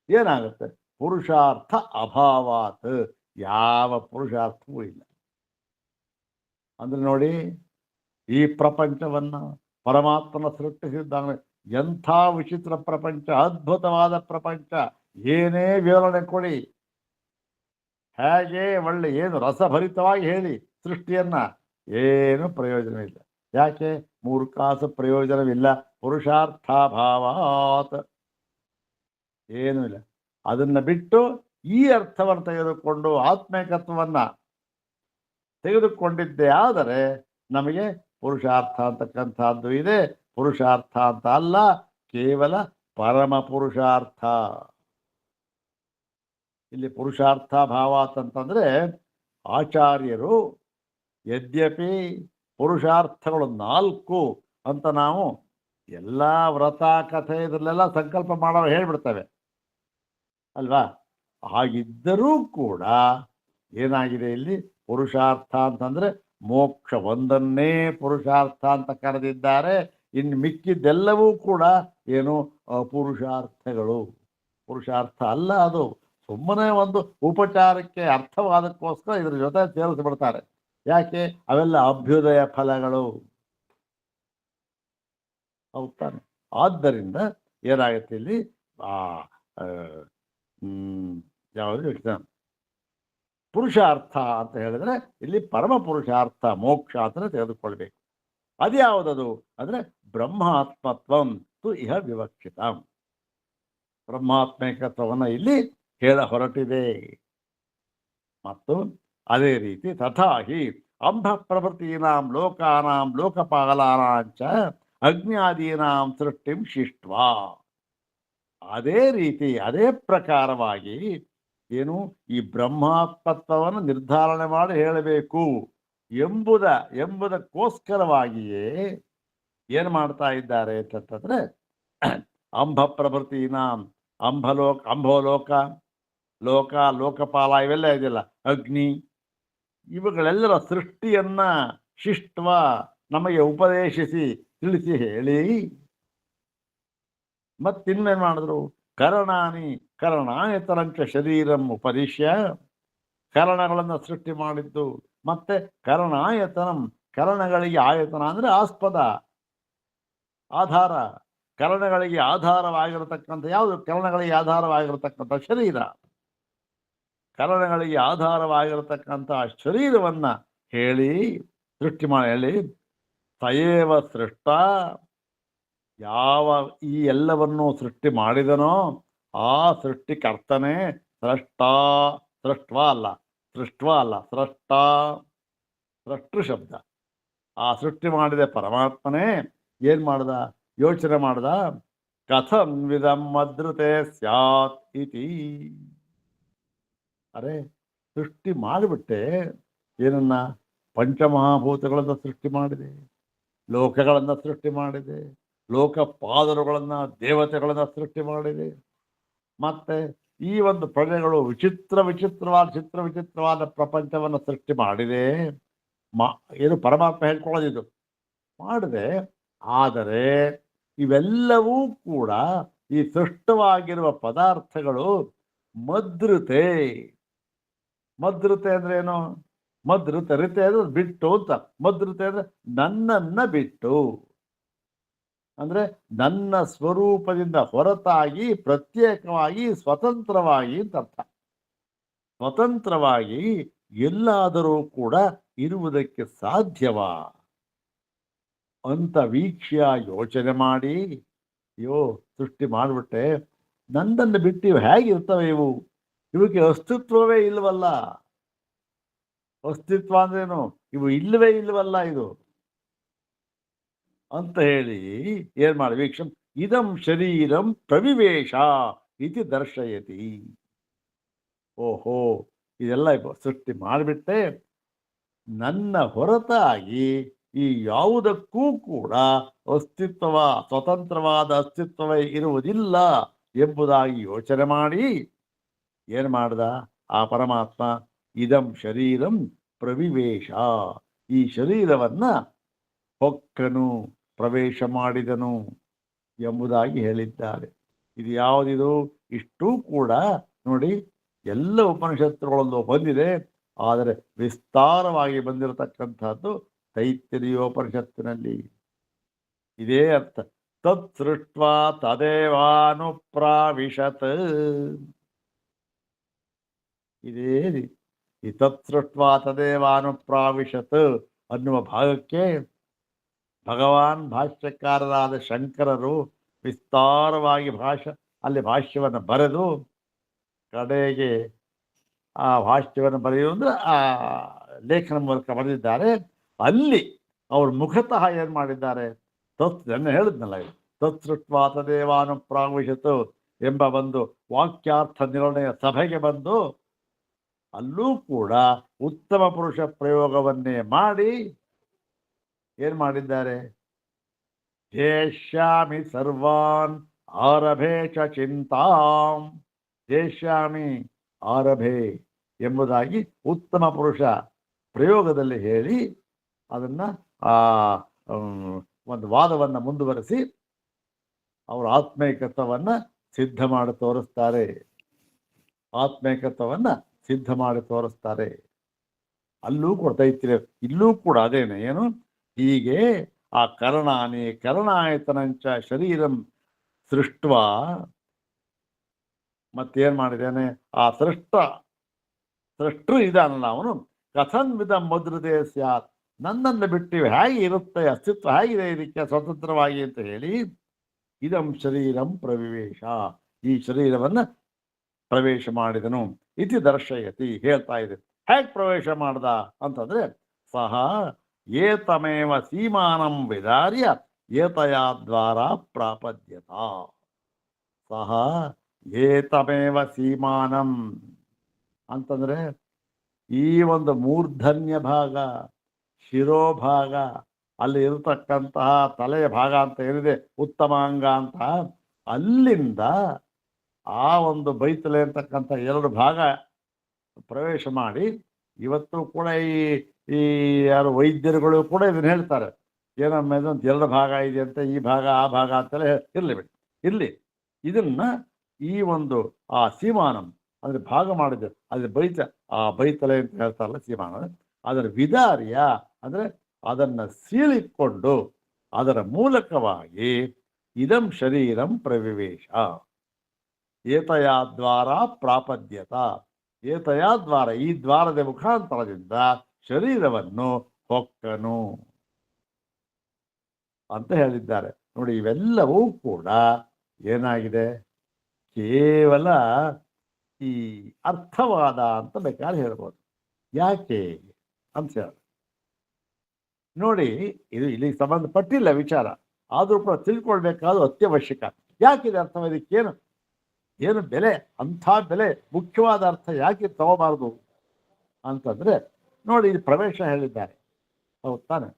ಏನಾಗುತ್ತೆ, ಪುರುಷಾರ್ಥ ಅಭಾವಾತ್, ಯಾವ ಪುರುಷಾರ್ಥವೂ ಇಲ್ಲ. ಅಂದ್ರೆ ನೋಡಿ, ಈ ಪ್ರಪಂಚವನ್ನ ಪರಮಾತ್ಮನ ಸೃಷ್ಟಿಸಿದ್ದಾನೆ. ಎಂಥ ವಿಚಿತ್ರ ಪ್ರಪಂಚ, ಅದ್ಭುತವಾದ ಪ್ರಪಂಚ. ಏನೇ ವಿವರಣೆ ಕೊಡಿ, ಹೇಗೆ ಒಳ್ಳೆ ಏನು ರಸಭರಿತವಾಗಿ ಹೇಳಿ ಸೃಷ್ಟಿಯನ್ನ, ಏನು ಪ್ರಯೋಜನವಿಲ್ಲ. ಯಾಕೆ, 3 ಕಾಸು ಪ್ರಯೋಜನವಿಲ್ಲ. ಪುರುಷಾರ್ಥಾಭಾವಾತ್ ಏನೂ ಇಲ್ಲ. ಅದನ್ನ ಬಿಟ್ಟು ಈ ಅರ್ಥವನ್ನು ತೆಗೆದುಕೊಂಡು ಆತ್ಮೈಕತ್ವವನ್ನ ತೆಗೆದುಕೊಂಡಿದ್ದೇ ಆದರೆ ನಮಗೆ ಪುರುಷಾರ್ಥ ಅಂತಕ್ಕಂಥದ್ದು ಇದೆ. ಪುರುಷಾರ್ಥ ಅಂತ ಅಲ್ಲ, ಕೇವಲ ಪರಮ ಪುರುಷಾರ್ಥ. ಇಲ್ಲಿ ಪುರುಷಾರ್ಥ ಭಾವಾತ್ ಅಂತಂದ್ರೆ ಆಚಾರ್ಯರು ಯದ್ಯಪಿ ಪುರುಷಾರ್ಥಗಳು 4 ಅಂತ ನಾವು ಎಲ್ಲ ವ್ರತ ಕಥೆ ಇದರಲ್ಲೆಲ್ಲ ಸಂಕಲ್ಪ ಮಾಡೋ ಹೇಳ್ಬಿಡ್ತೇವೆ ಅಲ್ವಾ. ಹಾಗಿದ್ದರೂ ಕೂಡ ಏನಾಗಿದೆ, ಇಲ್ಲಿ ಪುರುಷಾರ್ಥ ಅಂತಂದ್ರೆ ಮೋಕ್ಷ ಒಂದನ್ನೇ ಪುರುಷಾರ್ಥ ಅಂತ ಕರೆದಿದ್ದಾರೆ. ಇನ್ನು ಮಿಕ್ಕಿದ್ದೆಲ್ಲವೂ ಕೂಡ ಏನು ಪುರುಷಾರ್ಥಗಳು. ಪುರುಷಾರ್ಥ ಅಲ್ಲ ಅದು, ಸುಮ್ಮನೆ ಒಂದು ಉಪಚಾರಕ್ಕೆ ಅರ್ಥವಾದಕ್ಕೋಸ್ಕರ ಇದ್ರ ಜೊತೆ ಸೇರಿಸ್ಬಿಡ್ತಾರೆ. ಯಾಕೆ? ಅವೆಲ್ಲ ಅಭ್ಯುದಯ ಫಲಗಳು. ಹೌದ್ ತಾನೆ? ಆದ್ದರಿಂದ ಏನಾಗುತ್ತೆ ಇಲ್ಲಿ ಆ ಯಾವುದು ಎಕ್ಸಾಮ್ ಪುರುಷಾರ್ಥ ಅಂತ ಹೇಳಿದ್ರೆ ಇಲ್ಲಿ ಪರಮ ಪುರುಷಾರ್ಥ ಮೋಕ್ಷ ಅಂತ ತೆಗೆದುಕೊಳ್ಬೇಕು. ಅದ್ಯಾವುದದು ಅಂದರೆ ಬ್ರಹ್ಮಾತ್ಮತ್ವಂ ತು ಇಹ ವಿವಕ್ಷಿತ. ಬ್ರಹ್ಮಾತ್ಮಿಕತ್ವವನ್ನು ಇಲ್ಲಿ ಹೇಳ ಹೊರಟಿದೆ. ಮತ್ತು ಅದೇ ರೀತಿ ತಥಾಹಿ ಅಂಧ ಪ್ರಭೃತೀನಾಂ ಲೋಕಾನಾಂ ಲೋಕಪಾಲಾನಾಂಚ ಅಜ್ಞಾದೀನಾಂ ಸೃಷ್ಟಿಂ ಶಿಷ್ಟ್ವಾ. ಅದೇ ರೀತಿ ಅದೇ ಪ್ರಕಾರವಾಗಿ ಏನು ಈ ಬ್ರಹ್ಮಾತ್ಮತ್ವವನ್ನು ನಿರ್ಧಾರಣೆ ಮಾಡಿ ಹೇಳಬೇಕು ಎಂಬುದಕ್ಕೋಸ್ಕರವಾಗಿಯೇ ಏನು ಮಾಡ್ತಾ ಇದ್ದಾರೆ ಅಂತಂದ್ರೆ ಅಂಬ ಪ್ರಭೃತೀನಾಂ ಅಂಬೋಲೋಕ ಲೋಕಪಾಲ ಇವೆಲ್ಲ ಇದೆಯಲ್ಲ, ಅಗ್ನಿ, ಇವುಗಳೆಲ್ಲರ ಸೃಷ್ಟಿಯನ್ನ ಶಿಷ್ಟ್ವ ನಮಗೆ ಉಪದೇಶಿಸಿ ತಿಳಿಸಿ ಹೇಳಿ ಮತ್ತಿನ್ನೇನು ಮಾಡಿದ್ರು? ಕರಣಾಯತರಂಚ ಶರೀರಂ ಉಪದಿಶ್ಯ, ಕರಣಗಳನ್ನು ಸೃಷ್ಟಿ ಮಾಡಿದ್ದು. ಮತ್ತೆ ಕರಣಾಯತನಂ, ಕರಣಗಳಿಗೆ ಆಯತನ ಅಂದರೆ ಆಸ್ಪದ, ಆಧಾರ. ಕರಣಗಳಿಗೆ ಆಧಾರವಾಗಿರತಕ್ಕಂಥ ಯಾವುದು? ಕರಣಗಳಿಗೆ ಆಧಾರವಾಗಿರತಕ್ಕಂಥ ಶರೀರ. ಕರಣಗಳಿಗೆ ಆಧಾರವಾಗಿರತಕ್ಕಂಥ ಶರೀರವನ್ನ ಹೇಳಿ ಸೃಷ್ಟಿ ಮಾಡಿ ಹೇಳಿ ತಯೇವ ಸೃಷ್ಟ, ಯಾವ ಈ ಎಲ್ಲವನ್ನೂ ಸೃಷ್ಟಿ ಮಾಡಿದನೋ ಆ ಸೃಷ್ಟಿಕರ್ತನೇ ಸೃಷ್ಟೃ ಶಬ್ದ. ಆ ಸೃಷ್ಟಿ ಮಾಡಿದ ಪರಮಾತ್ಮನೇ ಏನ್ ಮಾಡ್ದ? ಯೋಚನೆ ಮಾಡ್ದ. ಕಥಂ ವಿಧಂ ಮದ್ರುತೆ ಸ್ಯಾತ್ ಇತಿ. ಅರೆ, ಸೃಷ್ಟಿ ಮಾಡಿಬಿಟ್ಟೆ. ಏನನ್ನ? ಪಂಚಮಹಾಭೂತಗಳನ್ನು ಸೃಷ್ಟಿ ಮಾಡಿದೆ, ಲೋಕಗಳನ್ನು ಸೃಷ್ಟಿ ಮಾಡಿದೆ, ಲೋಕಪಾದರುಗಳನ್ನು ದೇವತೆಗಳನ್ನು ಸೃಷ್ಟಿ ಮಾಡಿದೆ. ಮತ್ತೆ ಈ ಒಂದು ಪ್ರಜೆಗಳು ವಿಚಿತ್ರವಾದ ಪ್ರಪಂಚವನ್ನು ಸೃಷ್ಟಿ ಮಾಡಿದೆ. ಏನು ಪರಮಾತ್ಮ ಹೇಳ್ಕೊಳ್ಳೋದಿದು ಮಾಡಿದೆ. ಆದರೆ ಇವೆಲ್ಲವೂ ಕೂಡ ಈ ಸೃಷ್ಟವಾಗಿರುವ ಪದಾರ್ಥಗಳು ಮದ್ರತೆ ಅಂದ್ರೆ ಏನು? ರಿತೆ ಅಂದ್ರೆ ಬಿಟ್ಟು ಅಂತ. ಮದ್ರತೆ ಅಂದ್ರೆ ನನ್ನನ್ನ ಬಿಟ್ಟು, ಅಂದ್ರೆ ನನ್ನ ಸ್ವರೂಪದಿಂದ ಹೊರತಾಗಿ, ಪ್ರತ್ಯೇಕವಾಗಿ, ಸ್ವತಂತ್ರವಾಗಿ ಅಂತ ಅರ್ಥ. ಸ್ವತಂತ್ರವಾಗಿ ಎಲ್ಲಾದರೂ ಕೂಡ ಇರುವುದಕ್ಕೆ ಸಾಧ್ಯವಾ ಅಂತ ವೀಕ್ಷ್ಯ ಯೋಚನೆ ಮಾಡಿ, ಅಯ್ಯೋ ಸೃಷ್ಟಿ ಮಾಡಿಬಿಟ್ಟೆ, ನನ್ನನ್ನು ಬಿಟ್ಟು ಇವು ಹೇಗಿರ್ತವೆ? ಇವಕ್ಕೆ ಅಸ್ತಿತ್ವವೇ ಇಲ್ವಲ್ಲ. ಅಸ್ತಿತ್ವ ಅಂದ್ರೇನು? ಇವು ಇಲ್ಲವೇ ಇಲ್ವಲ್ಲ ಇದು ಅಂತ ಹೇಳಿ ಏನ್ ಮಾಡಿ ವೀಕ್ಷಂ ಇದಂ ಶರೀರಂ ಪ್ರವಿವೇಶ ಇತಿ ದರ್ಶಯತಿ. ಓಹೋ, ಇದೆಲ್ಲ ಸೃಷ್ಟಿ ಮಾಡಿಬಿಟ್ಟೆ, ನನ್ನ ಹೊರತಾಗಿ ಈ ಯಾವುದಕ್ಕೂ ಕೂಡ ಸ್ವತಂತ್ರವಾದ ಅಸ್ತಿತ್ವವೇ ಇರುವುದಿಲ್ಲ ಎಂಬುದಾಗಿ ಯೋಚನೆ ಮಾಡಿ ಏನು ಮಾಡ್ದ ಆ ಪರಮಾತ್ಮ? ಇದಂ ಶರೀರಂ ಪ್ರವಿವೇಶ, ಈ ಶರೀರವನ್ನ ಹೊಕ್ಕನು, ಪ್ರವೇಶ ಮಾಡಿದನು ಎಂಬುದಾಗಿ ಹೇಳಿದ್ದಾರೆ. ಇದು ಯಾವುದಿದು? ಇಷ್ಟೂ ಕೂಡ ನೋಡಿ ಎಲ್ಲ ಉಪನಿಷತ್ತುಗಳಲ್ಲೂ ಬಂದಿದೆ. ಆದರೆ ವಿಸ್ತಾರವಾಗಿ ಬಂದಿರತಕ್ಕಂಥದ್ದು ತೈತ್ತಿರೀಯೋಪನಿಷತ್ತಿನಲ್ಲಿ. ಇದೇ ಅರ್ಥ. ತತ್ ಸೃಷ್ಟ್ವಾ ತದೇವಾನುಪ್ರಾವಿಶತ್. ಇದೇ ರೀತಿ ಈ ತತ್ ಸೃಷ್ಟ್ವಾ ತದೇವಾನುಪ್ರಾವಿಶತ್ ಅನ್ನುವ ಭಾಗಕ್ಕೆ ಭಗವಾನ್ ಭಾಷ್ಯಕಾರರಾದ ಶಂಕರರು ವಿಸ್ತಾರವಾಗಿ ಅಲ್ಲಿ ಭಾಷ್ಯವನ್ನು ಬರೆದು ಕಡೆಗೆ ಆ ಭಾಷ್ಯವನ್ನು ಬರೆಯುವುದು ಆ ಲೇಖನ ಮೂಲಕ ಬರೆದಿದ್ದಾರೆ. ಅಲ್ಲಿ ಅವರು ಮುಖತಃ ಏನು ಮಾಡಿದ್ದಾರೆ? ಹೇಳಿದ್ನಲ್ಲ, ತತ್ ಸೃಷ್ಟ್ವಾ ತದೇವಾನುಪ್ರಾವಿಶತ್ ಎಂಬ ಒಂದು ವಾಕ್ಯಾರ್ಥ ನಿರ್ಣಯ ಸಭೆಗೆ ಬಂದು ಅಲ್ಲೂ ಕೂಡ ಉತ್ತಮ ಪುರುಷ ಪ್ರಯೋಗವನ್ನೇ ಮಾಡಿ ಏನ್ ಮಾಡಿದ್ದಾರೆ? ಜೇಷ್ಯಾಮಿ ಸರ್ವಾನ್ ಆರಭೆ ಚ ಚಿಂತಾಂ. ಜೇಷ್ಯಾಮಿ ಆರಭೆ ಎಂಬುದಾಗಿ ಉತ್ತಮ ಪುರುಷ ಪ್ರಯೋಗದಲ್ಲಿ ಹೇಳಿ ಅದನ್ನ ಒಂದು ವಾದವನ್ನು ಮುಂದುವರೆಸಿ ಅವರು ಆತ್ಮೈಕತ್ವವನ್ನು ಸಿದ್ಧ ಮಾಡಿ ತೋರಿಸ್ತಾರೆ. ಆತ್ಮೈಕತ್ವವನ್ನು ಸಿದ್ಧ ಮಾಡಿ ತೋರಿಸ್ತಾರೆ. ಅಲ್ಲೂ ಕೂಡ ತೈತ್ರಿಯ ಇಲ್ಲೂ ಕೂಡ ಅದೇನೆ, ಏನು ಹೀಗೆ ಆ ಕರಣಾನಿ ಕರಣಾಯತನಂಚ ಶರೀರಂ ಸೃಷ್ಟ ಮತ್ತೇನ್ ಮಾಡಿದ್ದೇನೆ, ಆ ಸೃಷ್ಟರು ಇದಾನಲ್ಲ ಅವನು ಕಥನ್ ವಿಧ ಮುದ್ರದೇ ಸ್ಯಾತ್, ನನ್ನನ್ನು ಬಿಟ್ಟು ಹೇಗೆ ಇರುತ್ತೆ, ಅಸ್ತಿತ್ವ ಹೇಗಿದೆ ಇದಕ್ಕೆ ಸ್ವತಂತ್ರವಾಗಿ ಅಂತ ಹೇಳಿ ಇದಂ ಶರೀರಂ ಪ್ರವಿವೇಶ, ಈ ಶರೀರವನ್ನು ಪ್ರವೇಶ ಮಾಡಿದನು ಇತಿ ದರ್ಶಯತಿ, ಹೇಳ್ತಾ ಇದೆ. ಹೇಗೆ ಪ್ರವೇಶ ಮಾಡ್ದ ಅಂತಂದ್ರೆ ಸಹ ಏತಮೇವ ಸೀಮಾನಂ ವಿದಾರ್ಯ ಏತಯಾ ದ್ವಾರ ಪ್ರಾಪದ್ಯತ. ಸಹ ಏತಮೇವ ಸೀಮಾನಂ ಅಂತಂದ್ರೆ ಈ ಒಂದು ಮೂರ್ಧನ್ಯ ಭಾಗ, ಶಿರೋಭಾಗ, ಅಲ್ಲಿ ಇರತಕ್ಕಂತಹ ತಲೆಯ ಭಾಗ ಅಂತ ಏನಿದೆ ಉತ್ತಮಾಂಗ ಅಂತ, ಅಲ್ಲಿಂದ ಆ ಒಂದು ಬೈತಲೆ ಅಂತಕ್ಕಂಥ 2 ಭಾಗ ಪ್ರವೇಶ ಮಾಡಿ, ಇವತ್ತು ಕೂಡ ಈ ಯಾರು ವೈದ್ಯರುಗಳು ಕೂಡ ಇದನ್ನ ಹೇಳ್ತಾರೆ, ಏನಮ್ಮ ಇದೊಂದು 2 ಭಾಗ ಇದೆ ಅಂತ, ಈ ಭಾಗ ಆ ಭಾಗ ಅಂತೆಲ್ಲ ಇರಲಿ ಬಿಡಿ, ಇರಲಿ ಇದನ್ನ ಈ ಒಂದು ಆ ಸೀಮಾನಂ ಅಂದ್ರೆ ಭಾಗ ಮಾಡಿದೆ, ಅದ್ರ ಆ ಬೈತಲೆ ಅಂತ ಹೇಳ್ತಾರಲ್ಲ ಸೀಮಾನ, ಅದರ ವಿದಾರ್ಯ ಅಂದ್ರೆ ಅದನ್ನ ಸೀಳಿಕೊಂಡು ಅದರ ಮೂಲಕವಾಗಿ ಇದಂ ಶರೀರಂ ಪ್ರವಿವೇಶ ಏತಯಾ ದ್ವಾರ ಪ್ರಾಪದ್ಯತ, ಏತಯಾ ದ್ವಾರ ಈ ದ್ವಾರದ ಮುಖಾಂತರದಿಂದ ಶರೀರವನ್ನು ಹೊಕ್ಕನು ಅಂತ ಹೇಳಿದ್ದಾರೆ. ನೋಡಿ, ಇವೆಲ್ಲವೂ ಕೂಡ ಏನಾಗಿದೆ, ಕೇವಲ ಈ ಅರ್ಥವಾದ ಅಂತ ಬೇಕಾದ್ರೆ ಹೇಳ್ಬೋದು. ಯಾಕೆ ಅಂತ ಹೇಳಿ ನೋಡಿ, ಇದು ಇಲ್ಲಿ ಸಂಬಂಧಪಟ್ಟಿಲ್ಲ ವಿಚಾರ, ಆದರೂ ಕೂಡ ತಿಳ್ಕೊಳ್ಬೇಕಾದ ಅತ್ಯವಶ್ಯಕ. ಯಾಕಿದೆ ಅರ್ಥವ, ಇದಕ್ಕೇನು ಏನು ಬೆಲೆ, ಅಂಥ ಬೆಲೆ, ಮುಖ್ಯವಾದ ಅರ್ಥ ಯಾಕೆ ತಗೋಬಾರ್ದು ಅಂತಂದ್ರೆ ನೋಡಿ, ಇದು ಪ್ರವೇಶ ಹೇಳಿದ್ದಾರೆ, ಹೌದು ತಾನೆ?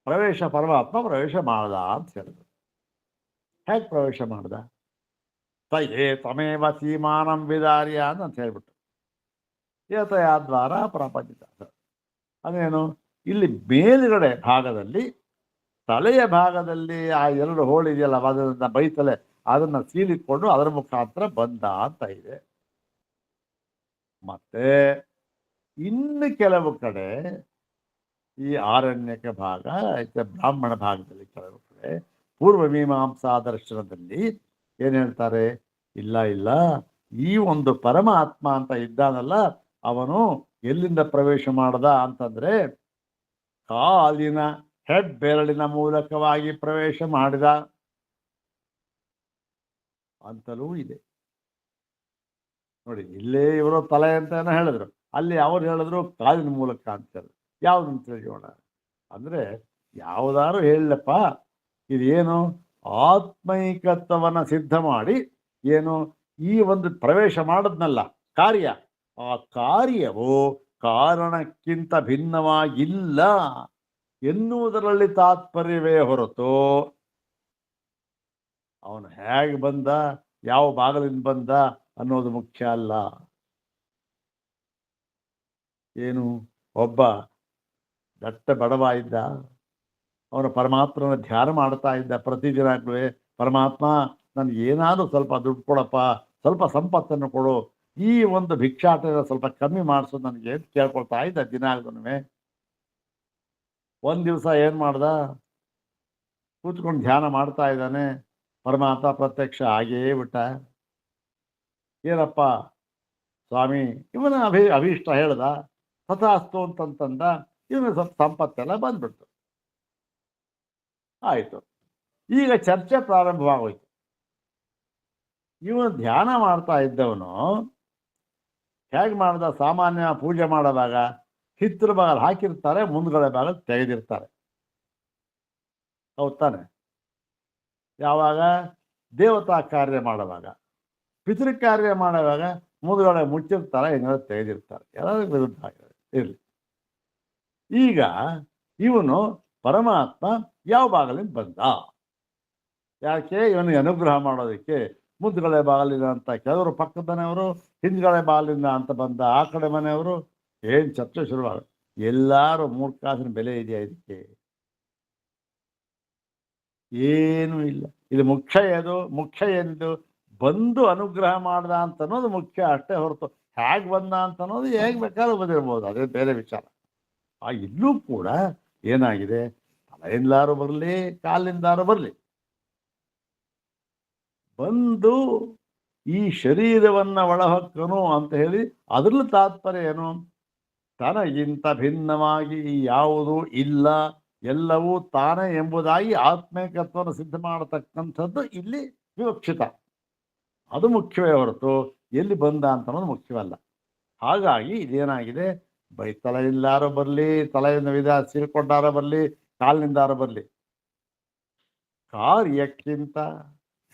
ಪ್ರವೇಶ ಪರಮಾತ್ಮ ಪ್ರವೇಶ ಮಾಡ್ದ ಅಂತ ಹೇಳಿದ್ರು. ಹೇಗೆ ಪ್ರವೇಶ ಮಾಡ್ದ? ತಮೇವ ಸೀಮಾನಂ ವಿದಾರ್ಯ ಅಂತ ಹೇಳ್ಬಿಟ್ಟು ಏತಯಾ ದ್ವಾರ ಪ್ರಾಪಂಚಿತ. ಅದೇನು, ಇಲ್ಲಿ ಮೇಲುಗಡೆ ಭಾಗದಲ್ಲಿ ತಲೆಯ ಭಾಗದಲ್ಲಿ ಆ 2 ಹೋಳಿದೆಯಲ್ಲ, ಅದನ್ನ ಬೈತಲೆ ಅದನ್ನ ಸೀಳಿಕೊಂಡು ಅದರ ಮುಖಾಂತರ ಬಂದ ಅಂತ ಇದೆ. ಮತ್ತೆ ಇನ್ನು ಕೆಲವು ಕಡೆ ಈ ಆರಣ್ಯಕ ಭಾಗ, ಬ್ರಾಹ್ಮಣ ಭಾಗದಲ್ಲಿ ಕೆಲವು ಕಡೆ ಪೂರ್ವ ಮೀಮಾಂಸಾ ದರ್ಶನದಲ್ಲಿ ಏನ್ ಹೇಳ್ತಾರೆ, ಇಲ್ಲ ಈ ಒಂದು ಪರಮಾತ್ಮ ಅಂತ ಇದ್ದಾನಲ್ಲ, ಅವನು ಎಲ್ಲಿಂದ ಪ್ರವೇಶ ಮಾಡ್ದ ಅಂತಂದ್ರೆ ಕಾಲಿನ ಹೆಬ್ಬೆರಳಿನ ಮೂಲಕವಾಗಿ ಪ್ರವೇಶ ಮಾಡಿದ ಅಂತಲೂ ಇದೆ. ನೋಡಿ, ಇಲ್ಲೇ ಇವರು ತಲೆ ಅಂತ ಹೇಳಿದ್ರು, ಅಲ್ಲಿ ಅವ್ರು ಹೇಳಿದ್ರು ಕಾಲಿನ ಮೂಲಕ ಅಂತ ಹೇಳಿದ್ರು. ಯಾವ್ದಂತ ತಿಳಿಯೋಣ ಅಂದ್ರೆ, ಯಾವ್ದಾರು ಹೇಳಪ್ಪ, ಇದೇನು ಆತ್ಮೈಕತ್ವವನ್ನು ಸಿದ್ಧ ಮಾಡಿ ಏನು ಈ ಒಂದು ಪ್ರವೇಶ ಮಾಡದ್ನಲ್ಲ ಕಾರ್ಯ, ಆ ಕಾರ್ಯವು ಕಾರಣಕ್ಕಿಂತ ಭಿನ್ನವಾಗಿಲ್ಲ ಎನ್ನುವುದರಲ್ಲಿ ತಾತ್ಪರ್ಯವೇ ಹೊರತು ಅವನು ಹೇಗೆ ಬಂದ, ಯಾವ ಭಾಗದಿಂದ ಬಂದ ಅನ್ನೋದು ಮುಖ್ಯ ಅಲ್ಲ. ಏನು, ಒಬ್ಬ ದಟ್ಟ ಬಡವ ಇದ್ದ, ಅವನ ಪರಮಾತ್ಮನ ಧ್ಯಾನ ಮಾಡ್ತಾ ಇದ್ದ ಪ್ರತಿದಿನಾಗ್ಲೂ, ಪರಮಾತ್ಮ ನನಗೆ ಏನಾದರೂ ಸ್ವಲ್ಪ ದುಡ್ಡು ಕೊಡಪ್ಪ, ಸ್ವಲ್ಪ ಸಂಪತ್ತನ್ನು ಕೊಡು, ಈ ಒಂದು ಭಿಕ್ಷಾಟನ ಸ್ವಲ್ಪ ಕಮ್ಮಿ ಮಾಡಿಸೋದು ನನಗೆ ಅಂತ ಕೇಳ್ಕೊಳ್ತಾ ಇದ್ದ ದಿನಾಗ್ಲೂ. ಒಂದು ದಿವಸ ಏನು ಮಾಡ್ದ, ಕೂತ್ಕೊಂಡು ಧ್ಯಾನ ಮಾಡ್ತಾ ಇದ್ದಾನೆ, ಪರಮಾತ್ಮ ಪ್ರತ್ಯಕ್ಷ ಆಗೇ ಬಿಟ್ಟ. ಏನಪ್ಪ ಸ್ವಾಮಿ, ಇವನ ಅಭೀಷ್ಟ ಹೇಳ್ದ, ತಥಾಸ್ತು ಅಂತಂದ, ಇವನ ಸ್ವಲ್ಪ ಸಂಪತ್ತೆಲ್ಲ ಬಂದ್ಬಿಡ್ತು. ಆಯಿತು, ಈಗ ಚರ್ಚೆ ಪ್ರಾರಂಭವಾಗೋಯ್ತು. ಇವನು ಧ್ಯಾನ ಮಾಡ್ತಾ ಇದ್ದವನು ಹೇಗೆ ಮಾಡ್ದ, ಸಾಮಾನ್ಯ ಪೂಜೆ ಮಾಡೋದಾಗ ಹಿತ್ತಿರ ಭಾಗ ಹಾಕಿರ್ತಾರೆ, ಮುಂದ್ಗಡೆ ಭಾಗ ತೆಗೆದಿರ್ತಾರೆ, ಹೌದು ತಾನೆ? ಯಾವಾಗ ದೇವತಾ ಕಾರ್ಯ ಮಾಡುವಾಗ, ಪಿತೃ ಕಾರ್ಯ ಮಾಡುವಾಗ ಮುಂದ್ಗಡೆ ಮುಚ್ಚಿರ್ತಾರೆ, ಏನಾದ್ರು ತೆಗೆದಿರ್ತಾರೆ, ಎಲ್ಲರೂ ವಿರುದ್ಧ ಇರಲಿ. ಈಗ ಇವನು ಪರಮಾತ್ಮ ಯಾವ ಭಾಗಲಿಂದ ಬಂದ, ಯಾಕೆ ಇವನಿಗೆ ಅನುಗ್ರಹ ಮಾಡೋದಕ್ಕೆ ಮುಂದ್ಗಡೆ ಬಾಗಿಲಿನ ಅಂತ ಕೆಲವರು ಪಕ್ಕದ ಮನೆಯವರು, ಹಿಂದ್ಗಡೆ ಬಾಗಿಲಿಂದ ಅಂತ ಬಂದ ಆ ಕಡೆ ಮನೆಯವರು. ಏನು ಚರ್ಚೆ ಶುರುವಾಗ, ಎಲ್ಲರೂ 3 ಕಾಸಿನ ಬೆಲೆ ಇದೆಯಾ ಇದಕ್ಕೆ? ಏನೂ ಇಲ್ಲ. ಇದು ಮುಖ್ಯ ಎಂದು ಬಂದು ಅನುಗ್ರಹ ಮಾಡ್ದ ಅಂತ ಅನ್ನೋದು ಮುಖ್ಯ ಅಷ್ಟೇ ಹೊರತು ಹೇಗೆ ಬಂದ ಅಂತ ಅನ್ನೋದು ಹೇಗೆ ಬೇಕಾದ್ರೂ ಬಂದಿರ್ಬೋದು, ಅದೇ ಬೇರೆ ವಿಚಾರ. ಇಲ್ಲೂ ಕೂಡ ಏನಾಗಿದೆ, ತಲೆಯಿಂದಾರು ಬರಲಿ ಕಾಲಿಂದಾರು ಬರಲಿ, ಬಂದು ಈ ಶರೀರವನ್ನ ಒಳಹೊಕ್ಕನು ಅಂತ ಹೇಳಿ ಅದ್ರಲ್ಲಿ ತಾತ್ಪರ್ಯ ಏನು? ತನಗಿಂತ ಭಿನ್ನವಾಗಿ ಯಾವುದೂ ಇಲ್ಲ, ಎಲ್ಲವೂ ತಾನೇ ಎಂಬುದಾಗಿ ಆತ್ಮೈಕತ್ವವನ್ನು ಸಿದ್ಧ ಮಾಡತಕ್ಕಂಥದ್ದು ಇಲ್ಲಿ ವಿವಕ್ಷಿತ. ಅದು ಮುಖ್ಯವೇ ಹೊರತು ಎಲ್ಲಿ ಬಂದ ಅಂತ ಅನ್ನೋದು ಮುಖ್ಯವಲ್ಲ. ಹಾಗಾಗಿ ಇದೇನಾಗಿದೆ, ತಲೆಯಿಂದಾರೋ ಬರಲಿ, ತಲೆಯಿಂದ ವಿಧ ಸೀಳ್ಕೊಂಡಾರೋ ಬರಲಿ, ಕಾಲಿನಿಂದಾರೋ ಬರಲಿ, ಕಾರ್ಯಕ್ಕಿಂತ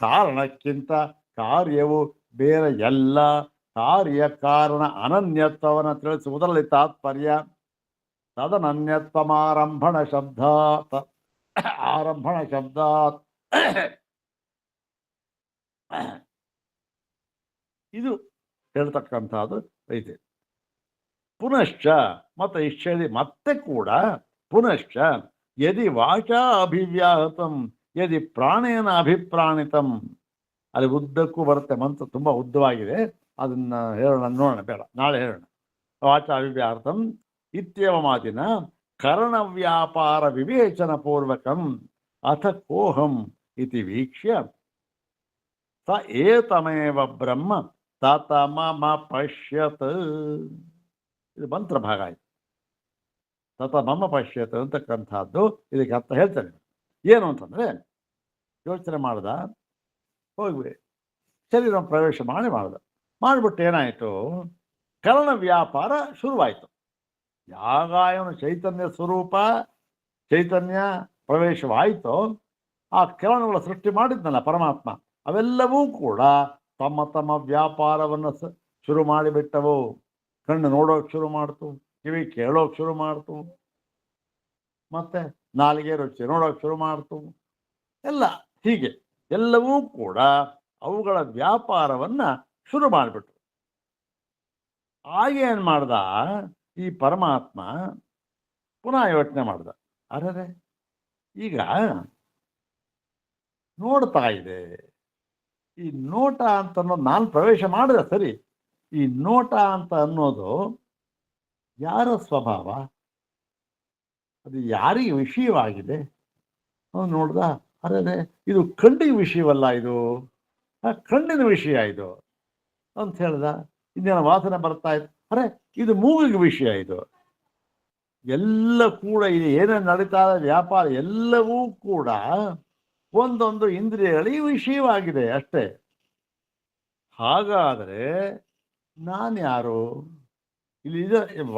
ಕಾರಣಕ್ಕಿಂತ ಕಾರ್ಯವು ಬೇರೆ ಎಲ್ಲ. ಕಾರ್ಯಕಾರಣ ಅನನ್ಯತ್ವವನ್ನು ತಿಳಿಸುವುದರಲ್ಲಿ ತಾತ್ಪರ್ಯ. ತದನನ್ಯತ್ವಮಾರಂಭಣ ಶಬ್ದಾತ್ ಆರಂಭಣ ಶಬ್ದಾತ್ ಇದು ಹೇಳ್ತಕ್ಕಂಥದ್ದು ಐತೆ. ಪುನಶ್ಚ ಮತ್ತೆ ಇಷ್ಟೇಳಿ ಮತ್ತೆ ಕೂಡ ಪುನಶ್ಚ ಯದಿ ವಾಚಾ ಅಭಿವ್ಯಾಹತಂ ಯದಿ ಪ್ರಾಣೇನ ಅಭಿಪ್ರಾಣಿತಂ. ಅಲ್ಲಿ ಉದ್ದಕ್ಕೂ ಬರುತ್ತೆ ಮಂತ್ರ, ತುಂಬ ಉದ್ದವಾಗಿದೆ, ಅದನ್ನ ಹೇಳೋಣ, ನೋಡೋಣ, ಬೇಡ ನಾಳೆ ಹೇಳೋಣ. ವಾಚಾ ಅಭಿವ್ಯಾಹತಂ ಇತ್ಯವ ಮಾತಿನ ಕರ್ಣವ್ಯಾಪಾರ ವಿವೇಚನ ಪೂರ್ವಕಂ ಅಥ ಕೋಹಂ ಇತಿ ವೀಕ್ಷ್ಯ ಸ ಏತಮೇವ ಬ್ರಹ್ಮ ತತಮಮ ಪಶ್ಯತ್. ಇದು ಮಂತ್ರ ಭಾಗ ಆಯ್ತು. ತತಮಮ ಪಶ್ಯತ್ ಅಂತಕ್ಕಂಥದ್ದು ಇದಕ್ಕೆ ಅರ್ಥ ಹೇಳ್ತಾರೆ. ಏನು ಅಂತಂದ್ರೆ, ಯೋಚನೆ ಮಾಡ್ದ, ಹೋಗಿ ಶರೀರ ಪ್ರವೇಶ ಮಾಡಿಬಿಟ್ಟು ಏನಾಯಿತು, ಕರ್ಣ ವ್ಯಾಪಾರ ಶುರುವಾಯಿತು. ಯಾಗಾಯನು ಚೈತನ್ಯ ಸ್ವರೂಪ, ಚೈತನ್ಯ ಪ್ರವೇಶವಾಯಿತು, ಆ ಕಿರಣಗಳ ಸೃಷ್ಟಿ ಮಾಡಿದ್ನಲ್ಲ ಪರಮಾತ್ಮ, ಅವೆಲ್ಲವೂ ಕೂಡ ತಮ್ಮ ತಮ್ಮ ವ್ಯಾಪಾರವನ್ನು ಶುರು ಮಾಡಿಬಿಟ್ಟವು. ಕಣ್ಣು ನೋಡೋಕೆ ಶುರು ಮಾಡ್ತು, ಕಿವಿ ಕೇಳೋಕೆ ಶುರು ಮಾಡ್ತು, ಮತ್ತೆ ನಾಲಿಗೆ ರುಚಿ ನೋಡೋಕೆ ಶುರು ಮಾಡ್ತು, ಎಲ್ಲ ಹೀಗೆ ಎಲ್ಲವೂ ಕೂಡ ಅವುಗಳ ವ್ಯಾಪಾರವನ್ನ ಶುರು ಮಾಡಿಬಿಟ್ರು. ಆಗೇನು ಮಾಡ್ದ ಈ ಪರಮಾತ್ಮ, ಪುನಃ ಯೋಚನೆ ಮಾಡ್ದ, ಅರೆ ಈಗ ನೋಡ್ತಾ ಇದೆ, ಈ ನೋಟ ಅಂತ ಅನ್ನೋದು ನಾನು ಪ್ರವೇಶ ಮಾಡಿದೆ ಸರಿ, ಈ ನೋಟ ಅಂತ ಅನ್ನೋದು ಯಾರ ಸ್ವಭಾವ, ಅದು ಯಾರಿಗೆ ವಿಷಯವಾಗಿದೆ? ನೋಡ್ದ, ಅರೆ ಇದು ಕಣ್ಣಿಗೆ ವಿಷಯವಲ್ಲ, ಇದು ಕಣ್ಣಿನ ವಿಷಯ ಇದು ಅಂತ ಹೇಳ್ದ. ಇನ್ನೇನು ವಾಸನೆ ಬರ್ತಾ ಇತ್ತು, ಅರೆ ಇದು ಮೂಗಿಗೆ ವಿಷಯ ಇದು. ಎಲ್ಲ ಕೂಡ ಇದು ಏನೇನು ನಡೀತಾ ಇದೆ ವ್ಯಾಪಾರ ಎಲ್ಲವೂ ಕೂಡ ಒಂದೊಂದು ಇಂದ್ರಿಯಗಳಿಗೆ ವಿಷಯವಾಗಿದೆ ಅಷ್ಟೇ. ಹಾಗಾದರೆ ನಾನು ಯಾರು? ಇಲ್ಲಿ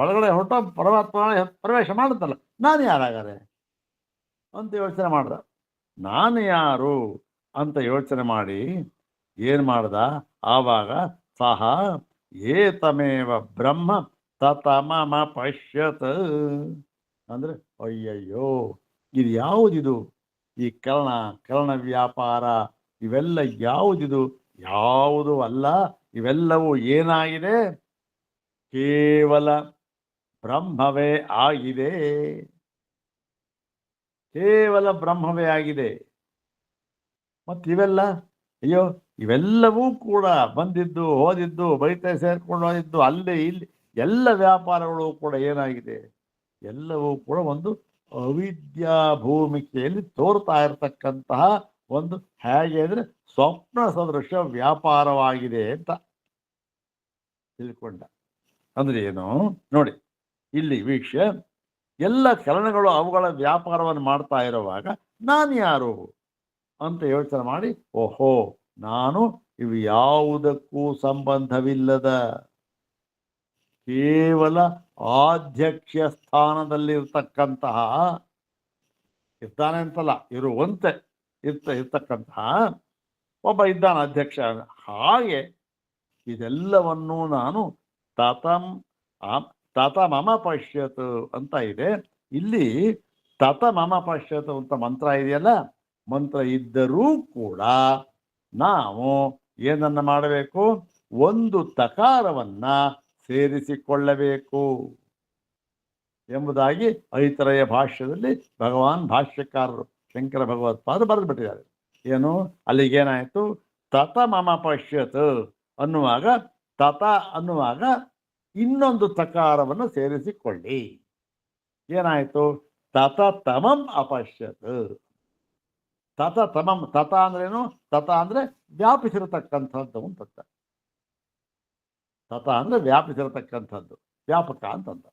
ಒಳಗಡೆ ಹೊರಟ ಪರಮಾತ್ಮ ಪ್ರವೇಶ ಮಾಡುತ್ತಲ್ಲ, ನಾನು ಯಾರಾಗಾರೆ ಅಂತ ಯೋಚನೆ ಮಾಡ್ದ. ನಾನು ಯಾರು ಅಂತ ಯೋಚನೆ ಮಾಡಿ ಏನು ಮಾಡ್ದ, ಆವಾಗ ಸಹ ಏತಮೇವ ಬ್ರಹ್ಮ ತತಮಮ ಪಶ್ಯತ್. ಅಂದ್ರೆ ಅಯ್ಯಯ್ಯೋ, ಇದು ಯಾವುದಿದು? ಈ ಕರ್ಣ ವ್ಯಾಪಾರ ಇವೆಲ್ಲ ಯಾವುದಿದು? ಯಾವುದೂ ಅಲ್ಲ, ಇವೆಲ್ಲವೂ ಏನಾಗಿದೆ, ಕೇವಲ ಬ್ರಹ್ಮವೇ ಆಗಿದೆ, ಕೇವಲ ಬ್ರಹ್ಮವೇ ಆಗಿದೆ. ಮತ್ತಿವೆಲ್ಲ, ಅಯ್ಯೋ ಇವೆಲ್ಲವೂ ಕೂಡ ಬಂದಿದ್ದು ಹೋದಿದ್ದು, ಬೈತೆ ಸೇರ್ಕೊಂಡು ಹೋದಿದ್ದು, ಅಲ್ಲಿ ಇಲ್ಲಿ ಎಲ್ಲ ವ್ಯಾಪಾರಗಳು ಕೂಡ ಏನಾಗಿದೆ, ಎಲ್ಲವೂ ಕೂಡ ಒಂದು ಅವಿದ್ಯಾ ಭೂಮಿಕೆಯಲ್ಲಿ ತೋರ್ತಾ ಇರತಕ್ಕಂತಹ ಒಂದು, ಹೇಗೆ ಅಂದರೆ ಸ್ವಪ್ನ ಸದೃಶ ವ್ಯಾಪಾರವಾಗಿದೆ ಅಂತ ತಿಳ್ಕೊಂಡ. ಅಂದ್ರೆ ಏನು ನೋಡಿ, ಇಲ್ಲಿ ವೀಕ್ಷೆ, ಎಲ್ಲ ಕರಣಗಳು ಅವುಗಳ ವ್ಯಾಪಾರವನ್ನು ಮಾಡ್ತಾ ಇರುವಾಗ ನಾನು ಯಾರು ಅಂತ ಯೋಚನೆ ಮಾಡಿ, ಓಹೋ ನಾನು ಇವು ಯಾವುದಕ್ಕೂ ಸಂಬಂಧವಿಲ್ಲದ ಕೇವಲ ಆಧ್ಯಕ್ಷ ಸ್ಥಾನದಲ್ಲಿರ್ತಕ್ಕಂತಹ, ಇರ್ತಾನೆ ಅಂತಲ್ಲ, ಇರುವಂತೆ ಇರ್ತಕ್ಕಂತಹ ಒಬ್ಬ ಇದ್ದಾನೆ ಅಧ್ಯಕ್ಷ. ಹಾಗೆ ಇದೆಲ್ಲವನ್ನೂ ನಾನು ತತಮಮ ಪಶ್ಯತ್ ಅಂತ ಇದೆ. ಇಲ್ಲಿ ತತಮಮ ಪಶ್ಯತ್ ಅಂತ ಮಂತ್ರ ಇದೆಯಲ್ಲ, ಮಂತ್ರ ಇದ್ದರೂ ಕೂಡ ನಾವು ಏನನ್ನ ಮಾಡಬೇಕು, ಒಂದು ತಕಾರವನ್ನ ಸೇರಿಸಿಕೊಳ್ಳಬೇಕು ಎಂಬುದಾಗಿ ಐತರೆಯ ಭಾಷ್ಯದಲ್ಲಿ ಭಗವಾನ್ ಭಾಷ್ಯಕಾರರು ಶಂಕರ ಭಗವತ್ಪಾದ ಬರೆದು ಬಿಟ್ಟಿದ್ದಾರೆ. ಏನು ಅಲ್ಲಿಗೇನಾಯಿತು, ತತ ಮಮ ಪಶ್ಯತ್ ಅನ್ನುವಾಗ ತತ ಅನ್ನುವಾಗ ಇನ್ನೊಂದು ತಕಾರವನ್ನು ಸೇರಿಸಿಕೊಳ್ಳಿ. ಏನಾಯಿತು, ತತ ತಮಂ ಅಪಶ್ಯತ್. ತತ ತಮಂ, ತತ ಅಂದ್ರೇನು, ತತ ಅಂದ್ರೆ ವ್ಯಾಪಿಸಿರತಕ್ಕಂಥದ್ದು ಅಂತ. ತತ ಅಂದ್ರೆ ವ್ಯಾಪಿಸಿರತಕ್ಕಂಥದ್ದು, ವ್ಯಾಪಕ ಅಂತಂದ.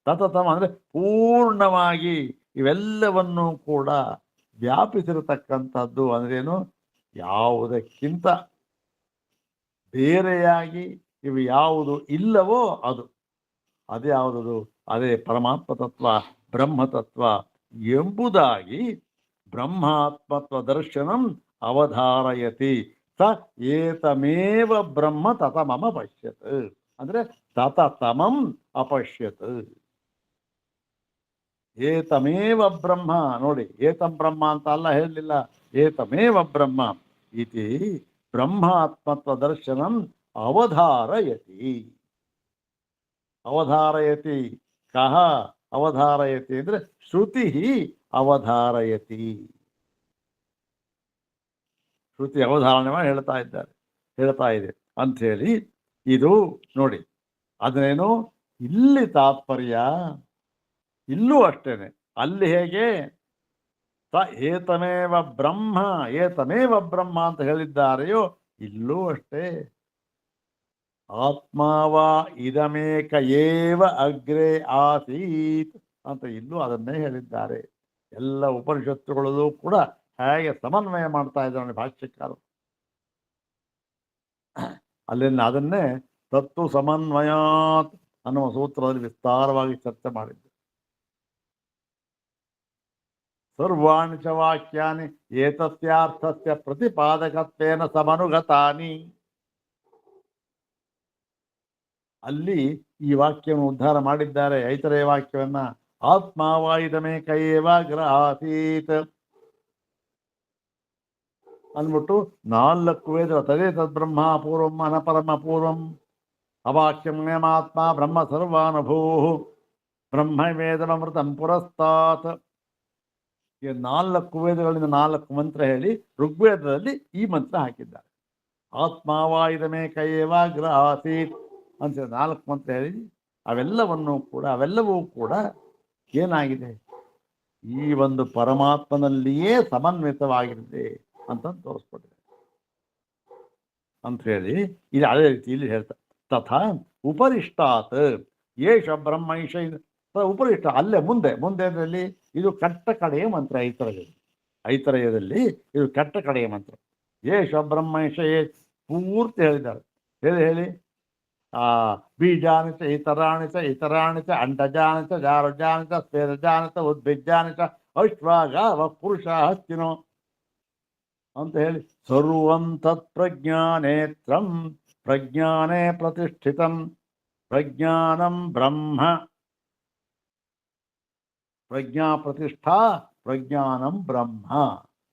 ತತತಮ ಅಂದ್ರೆ ಪೂರ್ಣವಾಗಿ ಇವೆಲ್ಲವನ್ನೂ ಕೂಡ ವ್ಯಾಪಿಸಿರತಕ್ಕಂಥದ್ದು. ಅಂದ್ರೇನು, ಯಾವುದಕ್ಕಿಂತ ಬೇರೆಯಾಗಿ ಇವು ಯಾವುದು ಇಲ್ಲವೋ ಅದು. ಅದೇ ಯಾವುದದು, ಅದೇ ಪರಮಾತ್ಮ ತತ್ವ, ಬ್ರಹ್ಮತತ್ವ ಎಂಬುದಾಗಿ ಬ್ರಹ್ಮಾತ್ಮತ್ವ ದರ್ಶನಂ ಅವಧಾರಯತಿ. ಸ ಏತಮೇವ ಬ್ರಹ್ಮ ತತ ಮಮ ಪಶ್ಯತ್. ಅಂದ್ರೆ ತತ ತಮಂ ಅಪಶ್ಯತ್. ಏತಮೇವ ಬ್ರಹ್ಮ, ನೋಡಿ ಏತಂ ಬ್ರಹ್ಮ ಅಂತ ಅಲ್ಲ ಹೇಳಲಿಲ್ಲ, ಏತಮೇವ ಬ್ರಹ್ಮ ಇತಿ ಬ್ರಹ್ಮಾತ್ಮತ್ವ ದರ್ಶನಂ ಅವಧಾರಯತಿ. ಅವಧಾರಯತಿ ಕಹ ಅವಧಾರಯತಿ ಅಂದ್ರೆ ಶ್ರುತಿ ಅವಧಾರಯತಿ. ಶ್ರುತಿ ಅವಧಾರಣೆ ಮಾಡಿ ಹೇಳ್ತಾ ಇದೆ ಅಂಥೇಳಿ ಇದು ನೋಡಿ. ಅದನ್ನೇನು ಇಲ್ಲಿ ತಾತ್ಪರ್ಯ, ಇಲ್ಲೂ ಅಷ್ಟೇನೆ. ಅಲ್ಲಿ ಹೇಗೆ ಸ ಏತಮೇವ ಬ್ರಹ್ಮ, ಏತಮೇವ ಬ್ರಹ್ಮ ಅಂತ ಹೇಳಿದ್ದಾರೆಯೋ ಇಲ್ಲೂ ಅಷ್ಟೇ. ಆತ್ಮಾವಾ ಇದಮೇಕ ಏವ ಅಗ್ರೆ ಆಸೀತ್ ಅಂತ ಇಲ್ಲೂ ಅದನ್ನೇ ಹೇಳಿದ್ದಾರೆ. ಎಲ್ಲ ಉಪನಿಷತ್ತುಗಳಲ್ಲೂ ಕೂಡ ಹೇಗೆ ಸಮನ್ವಯ ಮಾಡ್ತಾ ಇದ್ದಾರೆ ಭಾಷ್ಯಕಾರರು. ಅಲ್ಲಿಂದ ಅದನ್ನೇ ತತ್ವ ಸಮನ್ವಯಾತ್ ಅನ್ನುವ ಸೂತ್ರದಲ್ಲಿ ವಿಸ್ತಾರವಾಗಿ ಚರ್ಚೆ ಮಾಡಿದ್ದು. ಸರ್ವಾಣಿ ಚ ವಾಕ್ಯಾನಿ ಏತಸ್ಯಾರ್ಥಸ್ಯ ಪ್ರತಿಪಾದಕತ್ವೇನ ಸಮನುಗತಾನಿ. ಅಲ್ಲಿ ಈ ವಾಕ್ಯವನ್ನು ಉದ್ಧಾರ ಮಾಡಿದ್ದಾರೆ, ಐತರೇಯ ವಾಕ್ಯವನ್ನ. ಆತ್ಮಾವಾಯುಧಮೇಕ ಏವ ಗ್ರಹಾಸೀತ್ ಅಂದ್ಬಿಟ್ಟು 4 ವೇದ ತದೇ ತದ್ಬ್ರಹ್ಮ ಪೂರ್ವಂ ಅನಪರಮ ಪೂರ್ವಂ ಅವಾಕ್ಯಮ್ಯಮಾತ್ಮ ಬ್ರಹ್ಮ ಸರ್ವಾನುಭೂ ಬ್ರಹ್ಮ ವೇದಮೃತಂ ಪುರಸ್ತಾತ್. ಈ 4 ವೇದಗಳಿಂದ 4 ಮಂತ್ರ ಹೇಳಿ ಋಗ್ವೇದದಲ್ಲಿ ಈ ಮಂತ್ರ ಹಾಕಿದ್ದಾರೆ. ಆತ್ಮಾವಾಯುಧಮೇಕ ಏವ ಗ್ರಹಾಸೀತ್ ಅಂತ 4 ಮಂತ್ರ ಹೇಳಿ ಅವೆಲ್ಲವೂ ಕೂಡ ಏನಾಗಿದೆ, ಈ ಒಂದು ಪರಮಾತ್ಮನಲ್ಲಿಯೇ ಸಮನ್ವಿತವಾಗಿರುತ್ತೆ ಅಂತ ತೋರಿಸ್ಕೊಟ್ಟಿದೆ ಅಂತ ಹೇಳಿ ಇದು ಅದೇ ರೀತಿ ಇಲ್ಲಿ ಹೇಳ್ತಾರೆ. ತಥಾ ಉಪರಿಷ್ಟಾತ್ ಏಷ ಬ್ರಹ್ಮೈಷ. ಉಪರಿಷ್ಟ ಅಲ್ಲೇ ಮುಂದೆ ಅದರಲ್ಲಿ ಇದು ಕಟ್ಟ ಕಡೆಯ ಮಂತ್ರ. ಐತರೇಯದಲ್ಲಿ ಇದು ಕಟ್ಟ ಕಡೆಯ ಮಂತ್ರ. ಏಷ ಬ್ರಹ್ಮೈಷ ಪೂರ್ತಿ ಹೇಳಿದ್ದಾರೆ. ಹೇಳಿ ಬೀಜಾನಿ ಚ ಇತರಾಣಿ ಚ ಅಂಡಜಾನಿ ಚ ಜಾರಜಾನಿ ಚ ಸ್ವೇದಜಾನಿ ಚ ಉದ್ಭಿಜಾನಿ ಚ ಅಶ್ವಾಗಾವ ಪುರುಷ ಹಸ್ತಿನೋ ಅಂತ ಹೇಳಿ ಸರ್ವಂ ತತ್ ಪ್ರಜ್ಞಾನೇತ್ರಂ ಪ್ರಜ್ಞಾನೇ ಪ್ರತಿಷ್ಠಿತಂ ಪ್ರಜ್ಞಾನಂ ಬ್ರಹ್ಮ. ಪ್ರಜ್ಞಾ ಪ್ರತಿಷ್ಠಾ ಪ್ರಜ್ಞಾನಂ ಬ್ರಹ್ಮ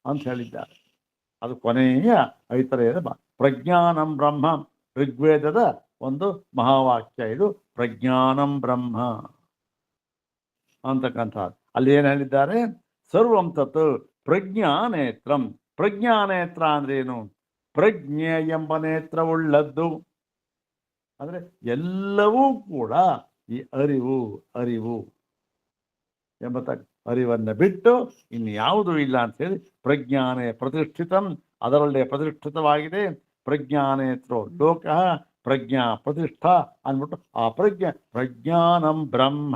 ಅಂತ ಹೇಳಿದ್ದಾರೆ. ಅದು ಕೊನೆಯ ಐತರೇಯದ ಪ್ರಜ್ಞಾನಂ ಬ್ರಹ್ಮ, ಋಗ್ವೇದದ ಒಂದು ಮಹಾವಾಕ್ಯ ಇದು. ಪ್ರಜ್ಞಾನಂ ಬ್ರಹ್ಮ ಅಂತಕ್ಕಂಥದ್ದು. ಅಲ್ಲಿ ಏನು ಹೇಳಿದ್ದಾರೆ, ಸರ್ವಂ ತತ್ ಪ್ರಜ್ಞಾನೇತ್ರಂ. ಪ್ರಜ್ಞಾನೇತ್ರ ಅಂದ್ರೆ ಏನು, ಪ್ರಜ್ಞೆ ಎಂಬ ನೇತ್ರವುಳ್ಳದ್ದು. ಅಂದ್ರೆ ಎಲ್ಲವೂ ಕೂಡ ಈ ಅರಿವು ಎಂಬ ಅರಿವನ್ನು ಬಿಟ್ಟು ಇನ್ಯಾವುದೂ ಇಲ್ಲ ಅಂತ ಹೇಳಿ ಪ್ರಜ್ಞಾನೇ ಪ್ರತಿಷ್ಠಿತಂ, ಅದರಲ್ಲೇ ಪ್ರತಿಷ್ಠಿತವಾಗಿದೆ. ಪ್ರಜ್ಞಾನೇತ್ರೋ ಲೋಕ ಪ್ರಜ್ಞಾ ಪ್ರತಿಷ್ಠಾ ಅಂದ್ಬಿಟ್ಟು ಆ ಪ್ರಜ್ಞಾನಂ ಬ್ರಹ್ಮ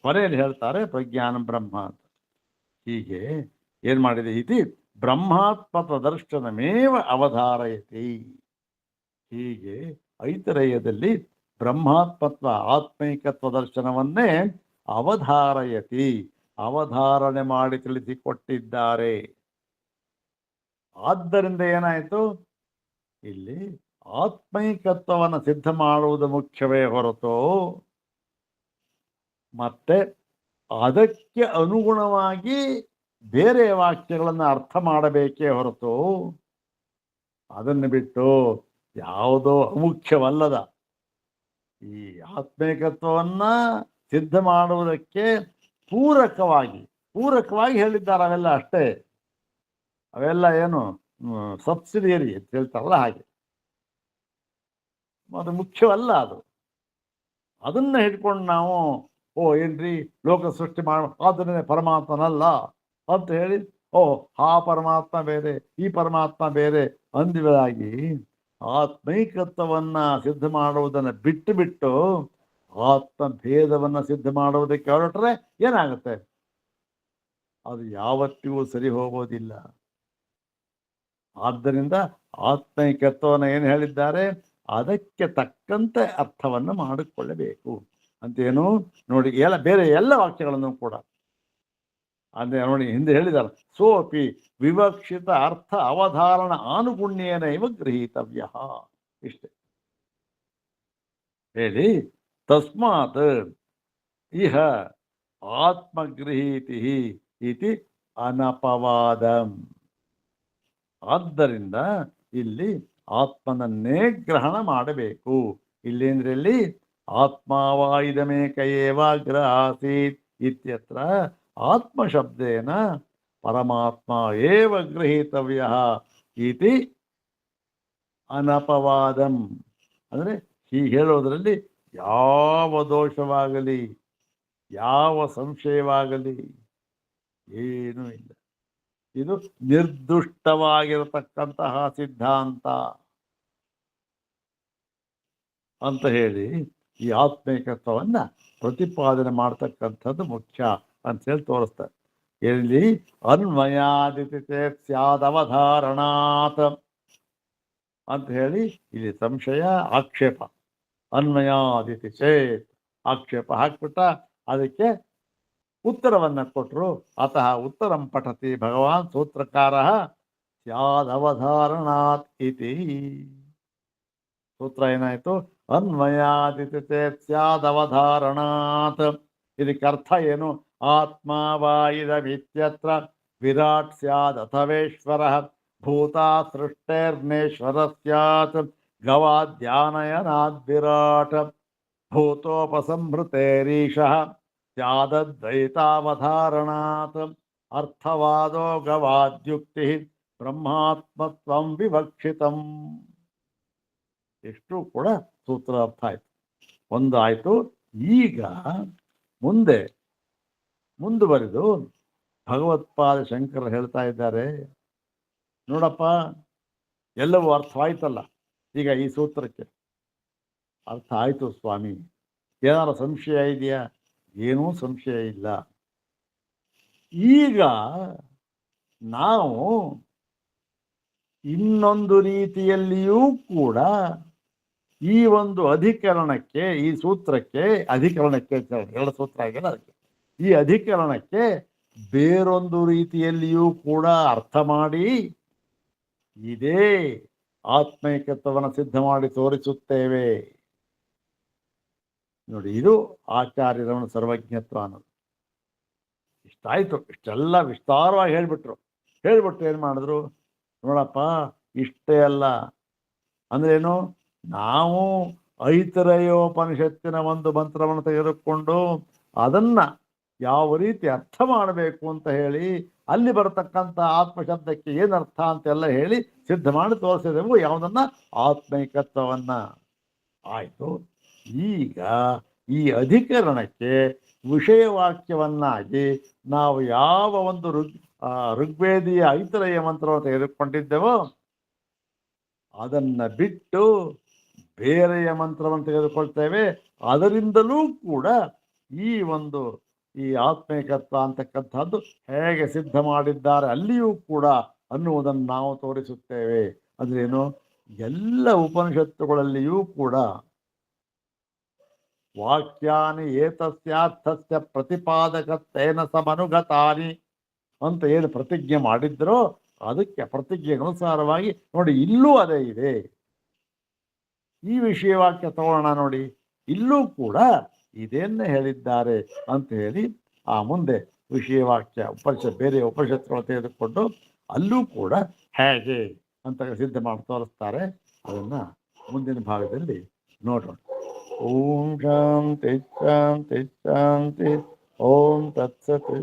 ಕೊನೆಯಲ್ಲಿ ಹೇಳ್ತಾರೆ ಪ್ರಜ್ಞಾನಂ ಬ್ರಹ್ಮ ಅಂತ. ಹೀಗೆ ಏನ್ ಮಾಡಿದೆ, ಇತಿ ಬ್ರಹ್ಮಾತ್ಮತ್ವ ದರ್ಶನಮೇವ ಅವಧಾರಯತಿ. ಹೀಗೆ ಐತರೇಯದಲ್ಲಿ ಬ್ರಹ್ಮಾತ್ಮತ್ವ ಆತ್ಮೈಕತ್ವ ದರ್ಶನವನ್ನೇ ಅವಧಾರಯತಿ, ಅವಧಾರಣೆ ಮಾಡಿ ತಿಳಿಸಿಕೊಟ್ಟಿದ್ದಾರೆ. ಆದ್ದರಿಂದ ಏನಾಯಿತು, ಇಲ್ಲಿ ಆತ್ಮೈಕತ್ವವನ್ನು ಸಿದ್ಧ ಮಾಡುವುದು ಮುಖ್ಯವೇ ಹೊರತು ಮತ್ತೆ ಅದಕ್ಕೆ ಅನುಗುಣವಾಗಿ ಬೇರೆ ವಾಕ್ಯಗಳನ್ನು ಅರ್ಥ ಮಾಡಬೇಕೇ ಹೊರತು ಅದನ್ನು ಬಿಟ್ಟು ಯಾವುದೋ ಅಮುಖ್ಯವಲ್ಲದ ಈ ಆತ್ಮೈಕತ್ವವನ್ನ ಸಿದ್ಧ ಮಾಡುವುದಕ್ಕೆ ಪೂರಕವಾಗಿ ಪೂರಕವಾಗಿ ಹೇಳಿದ್ದಾರೆ ಅವೆಲ್ಲ ಅಷ್ಟೇ. ಅವೆಲ್ಲ ಏನು ಸಬ್ಸಿಡಿಯರಿ ಅಂತ ಹೇಳ್ತಾರಲ್ಲ ಹಾಗೆ, ಅದು ಮುಖ್ಯವಲ್ಲ. ಅದನ್ನ ಹಿಡ್ಕೊಂಡು ನಾವು ಏನ್ರಿ ಲೋಕ ಸೃಷ್ಟಿ ಮಾಡ ಆದ್ದರಿಂದ ಪರಮಾತ್ಮನಲ್ಲ ಅಂತ ಹೇಳಿ ಆ ಪರಮಾತ್ಮ ಬೇರೆ ಈ ಪರಮಾತ್ಮ ಬೇರೆ ಅಂದಿವಾಗಿ ಆತ್ಮೈಕತ್ವವನ್ನ ಸಿದ್ಧ ಮಾಡುವುದನ್ನು ಬಿಟ್ಟು ಬಿಟ್ಟು ಆತ್ಮ ಭೇದವನ್ನ ಸಿದ್ಧ ಮಾಡುವುದಕ್ಕೆ ಹೊರಟ್ರೆ ಏನಾಗುತ್ತೆ? ಅದು ಯಾವತ್ತಿಗೂ ಸರಿ ಹೋಗೋದಿಲ್ಲ. ಆದ್ದರಿಂದ ಆತ್ಮೈಕತ್ವವನ್ನು ಏನು ಹೇಳಿದ್ದಾರೆ, ಅದಕ್ಕೆ ತಕ್ಕಂತೆ ಅರ್ಥವನ್ನು ಮಾಡಿಕೊಳ್ಳಬೇಕು ಅಂತೇನು ನೋಡಿ. ಬೇರೆ ಎಲ್ಲ ವಾಕ್ಯಗಳನ್ನು ಕೂಡ ಅಂದ್ರೆ ನೋಡಿ ಹಿಂದೆ ಹೇಳಿದಾರೆ, ಸೋಪಿ ವಿವಕ್ಷಿತ ಅರ್ಥ ಅವಧಾರಣ ಆನುಗುಣ್ಯೇನ ಇವ ಗೃಹೀತವ್ಯ. ಇಷ್ಟೇ ಹೇಳಿ, ತಸ್ಮಾತ್ ಇಹ ಆತ್ಮಗೃಹೀತಿ ಇತಿ ಅನಪವಾದಂ. ಆದ್ದರಿಂದ ಇಲ್ಲಿ ಆತ್ಮನನ್ನೇ ಗ್ರಹಣ ಮಾಡಬೇಕು. ಇಲ್ಲೇಂದ್ರಲ್ಲಿ ಆತ್ಮಾವಾಯಿದಮೇಕ ಏವಾಗ್ರ ಆಸೀತ್ ಇತ್ಯತ್ರ ಆತ್ಮಶಬ್ದೇನ ಪರಮಾತ್ಮ ಏವ ಗೃಹೀತವ್ಯ ಇತಿ ಅನಪವಾದಂ. ಅಂದರೆ ಹೀಗೆ ಹೇಳೋದ್ರಲ್ಲಿ ಯಾವ ದೋಷವಾಗಲಿ ಯಾವ ಸಂಶಯವಾಗಲಿ ಏನೂ ಇಲ್ಲ. ಇದು ನಿರ್ದುಷ್ಟವಾಗಿರತಕ್ಕಂತಹ ಸಿದ್ಧಾಂತ ಅಂತ ಹೇಳಿ ಈ ಆತ್ಮೈಕತ್ವವನ್ನ ಪ್ರತಿಪಾದನೆ ಮಾಡ್ತಕ್ಕಂಥದ್ದು ಮುಖ್ಯ ಅಂತ ಹೇಳಿ ತೋರಿಸ್ತಾರೆ. ಎಲ್ಲಿ ಅನ್ವಯಾದಿತಿ ಸ್ಯಾದವಧಾರಣಾತ್ ಅಂತ ಹೇಳಿ ಇಲ್ಲಿ ಸಂಶಯ ಆಕ್ಷೇಪ, ಅನ್ವಯಾದಿತಿ ಚೇತ್ ಆಕ್ಷೇಪ ಹಾಕ್ಬಿಟ್ಟ ಅದಕ್ಕೆ ಉತ್ತರವನ್ನ ಕೊಟ್ಟರು. ಅತಃ ಉತ್ತರಂ ಪಠತಿ ಭಗವಾನ್ ಸೂತ್ರಕಾರ ಸ್ಯಾದವಧಾರಣಾತ್ ಇತಿ. ಸೂತ್ರ ಏನಾಯ್ತು? ಅನ್ವಯಾದಿತಿ ಚೇತ್ ಸ್ಯಾದವಧಾರಣಾತ್. ಇದಕ್ಕೆ ಅರ್ಥ ಏನು? ಆತ್ಮಾವಾಯಿದಮಿತ್ಯತ್ರ ವಿರಾಟ್ ಸ್ಯಾದ್ ಅಥವೇಶ್ವರ ಭೂತಾ ಸೃಷ್ಟೇರ್ನೇಶ್ವರ ಸ್ಯಾತ್ ಗವಾದ್ಯಾನಯನಾದ್ ವಿರಾಟ್ ಭೂತೋಪಸಂಹೃತೇರೀಶಃ ಸ್ಯಾದದ್ವೈತಾವಧಾರಣಾತ್ ಅರ್ಥವಾದೋ ಗವಾದ್ಯುಕ್ತಿ ಬ್ರಹ್ಮಾತ್ಮತ್ವಂ ವಿವಕ್ಷಿತಂ. ಎಷ್ಟು ಕೂಡ ಸೂತ್ರ ಅರ್ಥ ಆಯ್ತು, ಒಂದು ಆಯ್ತು. ಈಗ ಮುಂದುವರಿದು ಭಗವತ್ಪಾದ ಶಂಕರ ಹೇಳ್ತಾ ಇದ್ದಾರೆ, ನೋಡಪ್ಪ ಎಲ್ಲವೂ ಅರ್ಥವಾಯ್ತಲ್ಲ. ಈಗ ಈ ಸೂತ್ರಕ್ಕೆ ಅರ್ಥ ಆಯ್ತು ಸ್ವಾಮಿ, ಏನಾರ ಸಂಶಯ ಇದೆಯಾ? ಏನೂ ಸಂಶಯ ಇಲ್ಲ. ಈಗ ನಾವು ಇನ್ನೊಂದು ರೀತಿಯಲ್ಲಿಯೂ ಕೂಡ ಈ ಒಂದು ಅಧಿಕರಣಕ್ಕೆ, ಈ ಸೂತ್ರಕ್ಕೆ, ಅಧಿಕರಣಕ್ಕೆ ಎರಡು ಸೂತ್ರ ಆಗಿಲ್ಲ ಅದಕ್ಕೆ, ಈ ಅಧಿಕರಣಕ್ಕೆ ಬೇರೊಂದು ರೀತಿಯಲ್ಲಿಯೂ ಕೂಡ ಅರ್ಥ ಮಾಡಿ ಇದೇ ಆತ್ಮೈಕತ್ವವನ್ನು ಸಿದ್ಧ ಮಾಡಿ ತೋರಿಸುತ್ತೇವೆ. ನೋಡಿ, ಇದು ಆಚಾರ್ಯರವನ ಸರ್ವಜ್ಞತ್ವ ಅನ್ನೋದು. ಇಷ್ಟಾಯ್ತು. ಇಷ್ಟೆಲ್ಲ ವಿಸ್ತಾರವಾಗಿ ಹೇಳ್ಬಿಟ್ಟು ಏನು ಮಾಡಿದ್ರು? ನೋಡಪ್ಪ, ಇಷ್ಟೇ ಅಲ್ಲ ಅಂದ್ರೇನು, ನಾವು ಐತರೇಯೋಪನಿಷತ್ತಿನ ಒಂದು ಮಂತ್ರವನ್ನು ತೆಗೆದುಕೊಂಡು ಅದನ್ನ ಯಾವ ರೀತಿ ಅರ್ಥ ಮಾಡಬೇಕು ಅಂತ ಹೇಳಿ ಅಲ್ಲಿ ಬರತಕ್ಕಂಥ ಆತ್ಮಶಬ್ದಕ್ಕೆ ಏನರ್ಥ ಅಂತೆಲ್ಲ ಹೇಳಿ ಸಿದ್ಧ ಮಾಡಿ ತೋರಿಸಿದೆವು. ಯಾವುದನ್ನ? ಆತ್ಮೈಕತ್ವವನ್ನ. ಆಯ್ತು. ಈಗ ಈ ಅಧಿಕರಣಕ್ಕೆ ವಿಷಯವಾಕ್ಯವನ್ನಾಗಿ ನಾವು ಯಾವ ಒಂದು ಋಗ್ವೇದಿಯ ಐತರೇಯ ಮಂತ್ರವನ್ನು ತೆಗೆದುಕೊಂಡಿದ್ದೆವೋ ಅದನ್ನ ಬಿಟ್ಟು ಬೇರೆಯ ಮಂತ್ರವನ್ನು ತೆಗೆದುಕೊಳ್ತೇವೆ. ಅದರಿಂದಲೂ ಕೂಡ ಈ ಆತ್ಮೈಕತ್ವ ಅಂತಕ್ಕಂಥದ್ದು ಹೇಗೆ ಸಿದ್ಧ ಮಾಡಿದ್ದಾರೆ ಅಲ್ಲಿಯೂ ಕೂಡ ಅನ್ನುವುದನ್ನು ನಾವು ತೋರಿಸುತ್ತೇವೆ. ಅಂದ್ರೇನು? ಎಲ್ಲ ಉಪನಿಷತ್ತುಗಳಲ್ಲಿಯೂ ಕೂಡ ವಾಕ್ಯಾನಿ ಏತಸ್ಯಾರ್ಥಸ್ಯ ಪ್ರತಿಪಾದಕತ್ವೇನ ಸಮನುಗತಾನಿ ಅಂತ ಏನು ಪ್ರತಿಜ್ಞೆ ಮಾಡಿದ್ರೋ ಅದಕ್ಕೆ ಪ್ರತಿಜ್ಞೆಗೆ ಅನುಸಾರವಾಗಿ ನೋಡಿ ಇಲ್ಲೂ ಅದೇ ಇದೆ. ಈ ವಿಷಯವಾಕ್ಯ ತಗೋಣ ನೋಡಿ, ಇಲ್ಲೂ ಕೂಡ ಇದನ್ನೇ ಹೇಳಿದ್ದಾರೆ ಅಂತ ಹೇಳಿ ಆ ಮುಂದೆ ವಿಷಯವಾಕ್ಯ ಬೇರೆ ಉಪನಿಷತ್ತುಗಳು ತೆಗೆದುಕೊಂಡು ಅಲ್ಲೂ ಕೂಡ ಹೇಗೆ ಅಂತ ಸಿದ್ಧ ಮಾಡಿ ತೋರಿಸ್ತಾರೆ. ಅದನ್ನ ಮುಂದಿನ ಭಾಗದಲ್ಲಿ ನೋಡೋಣ. ಓಂ ಶಾಂತಿ ಶಾಂತಿ ಶಾಂತಿ. ಓಂ ತತ್ಸತ್.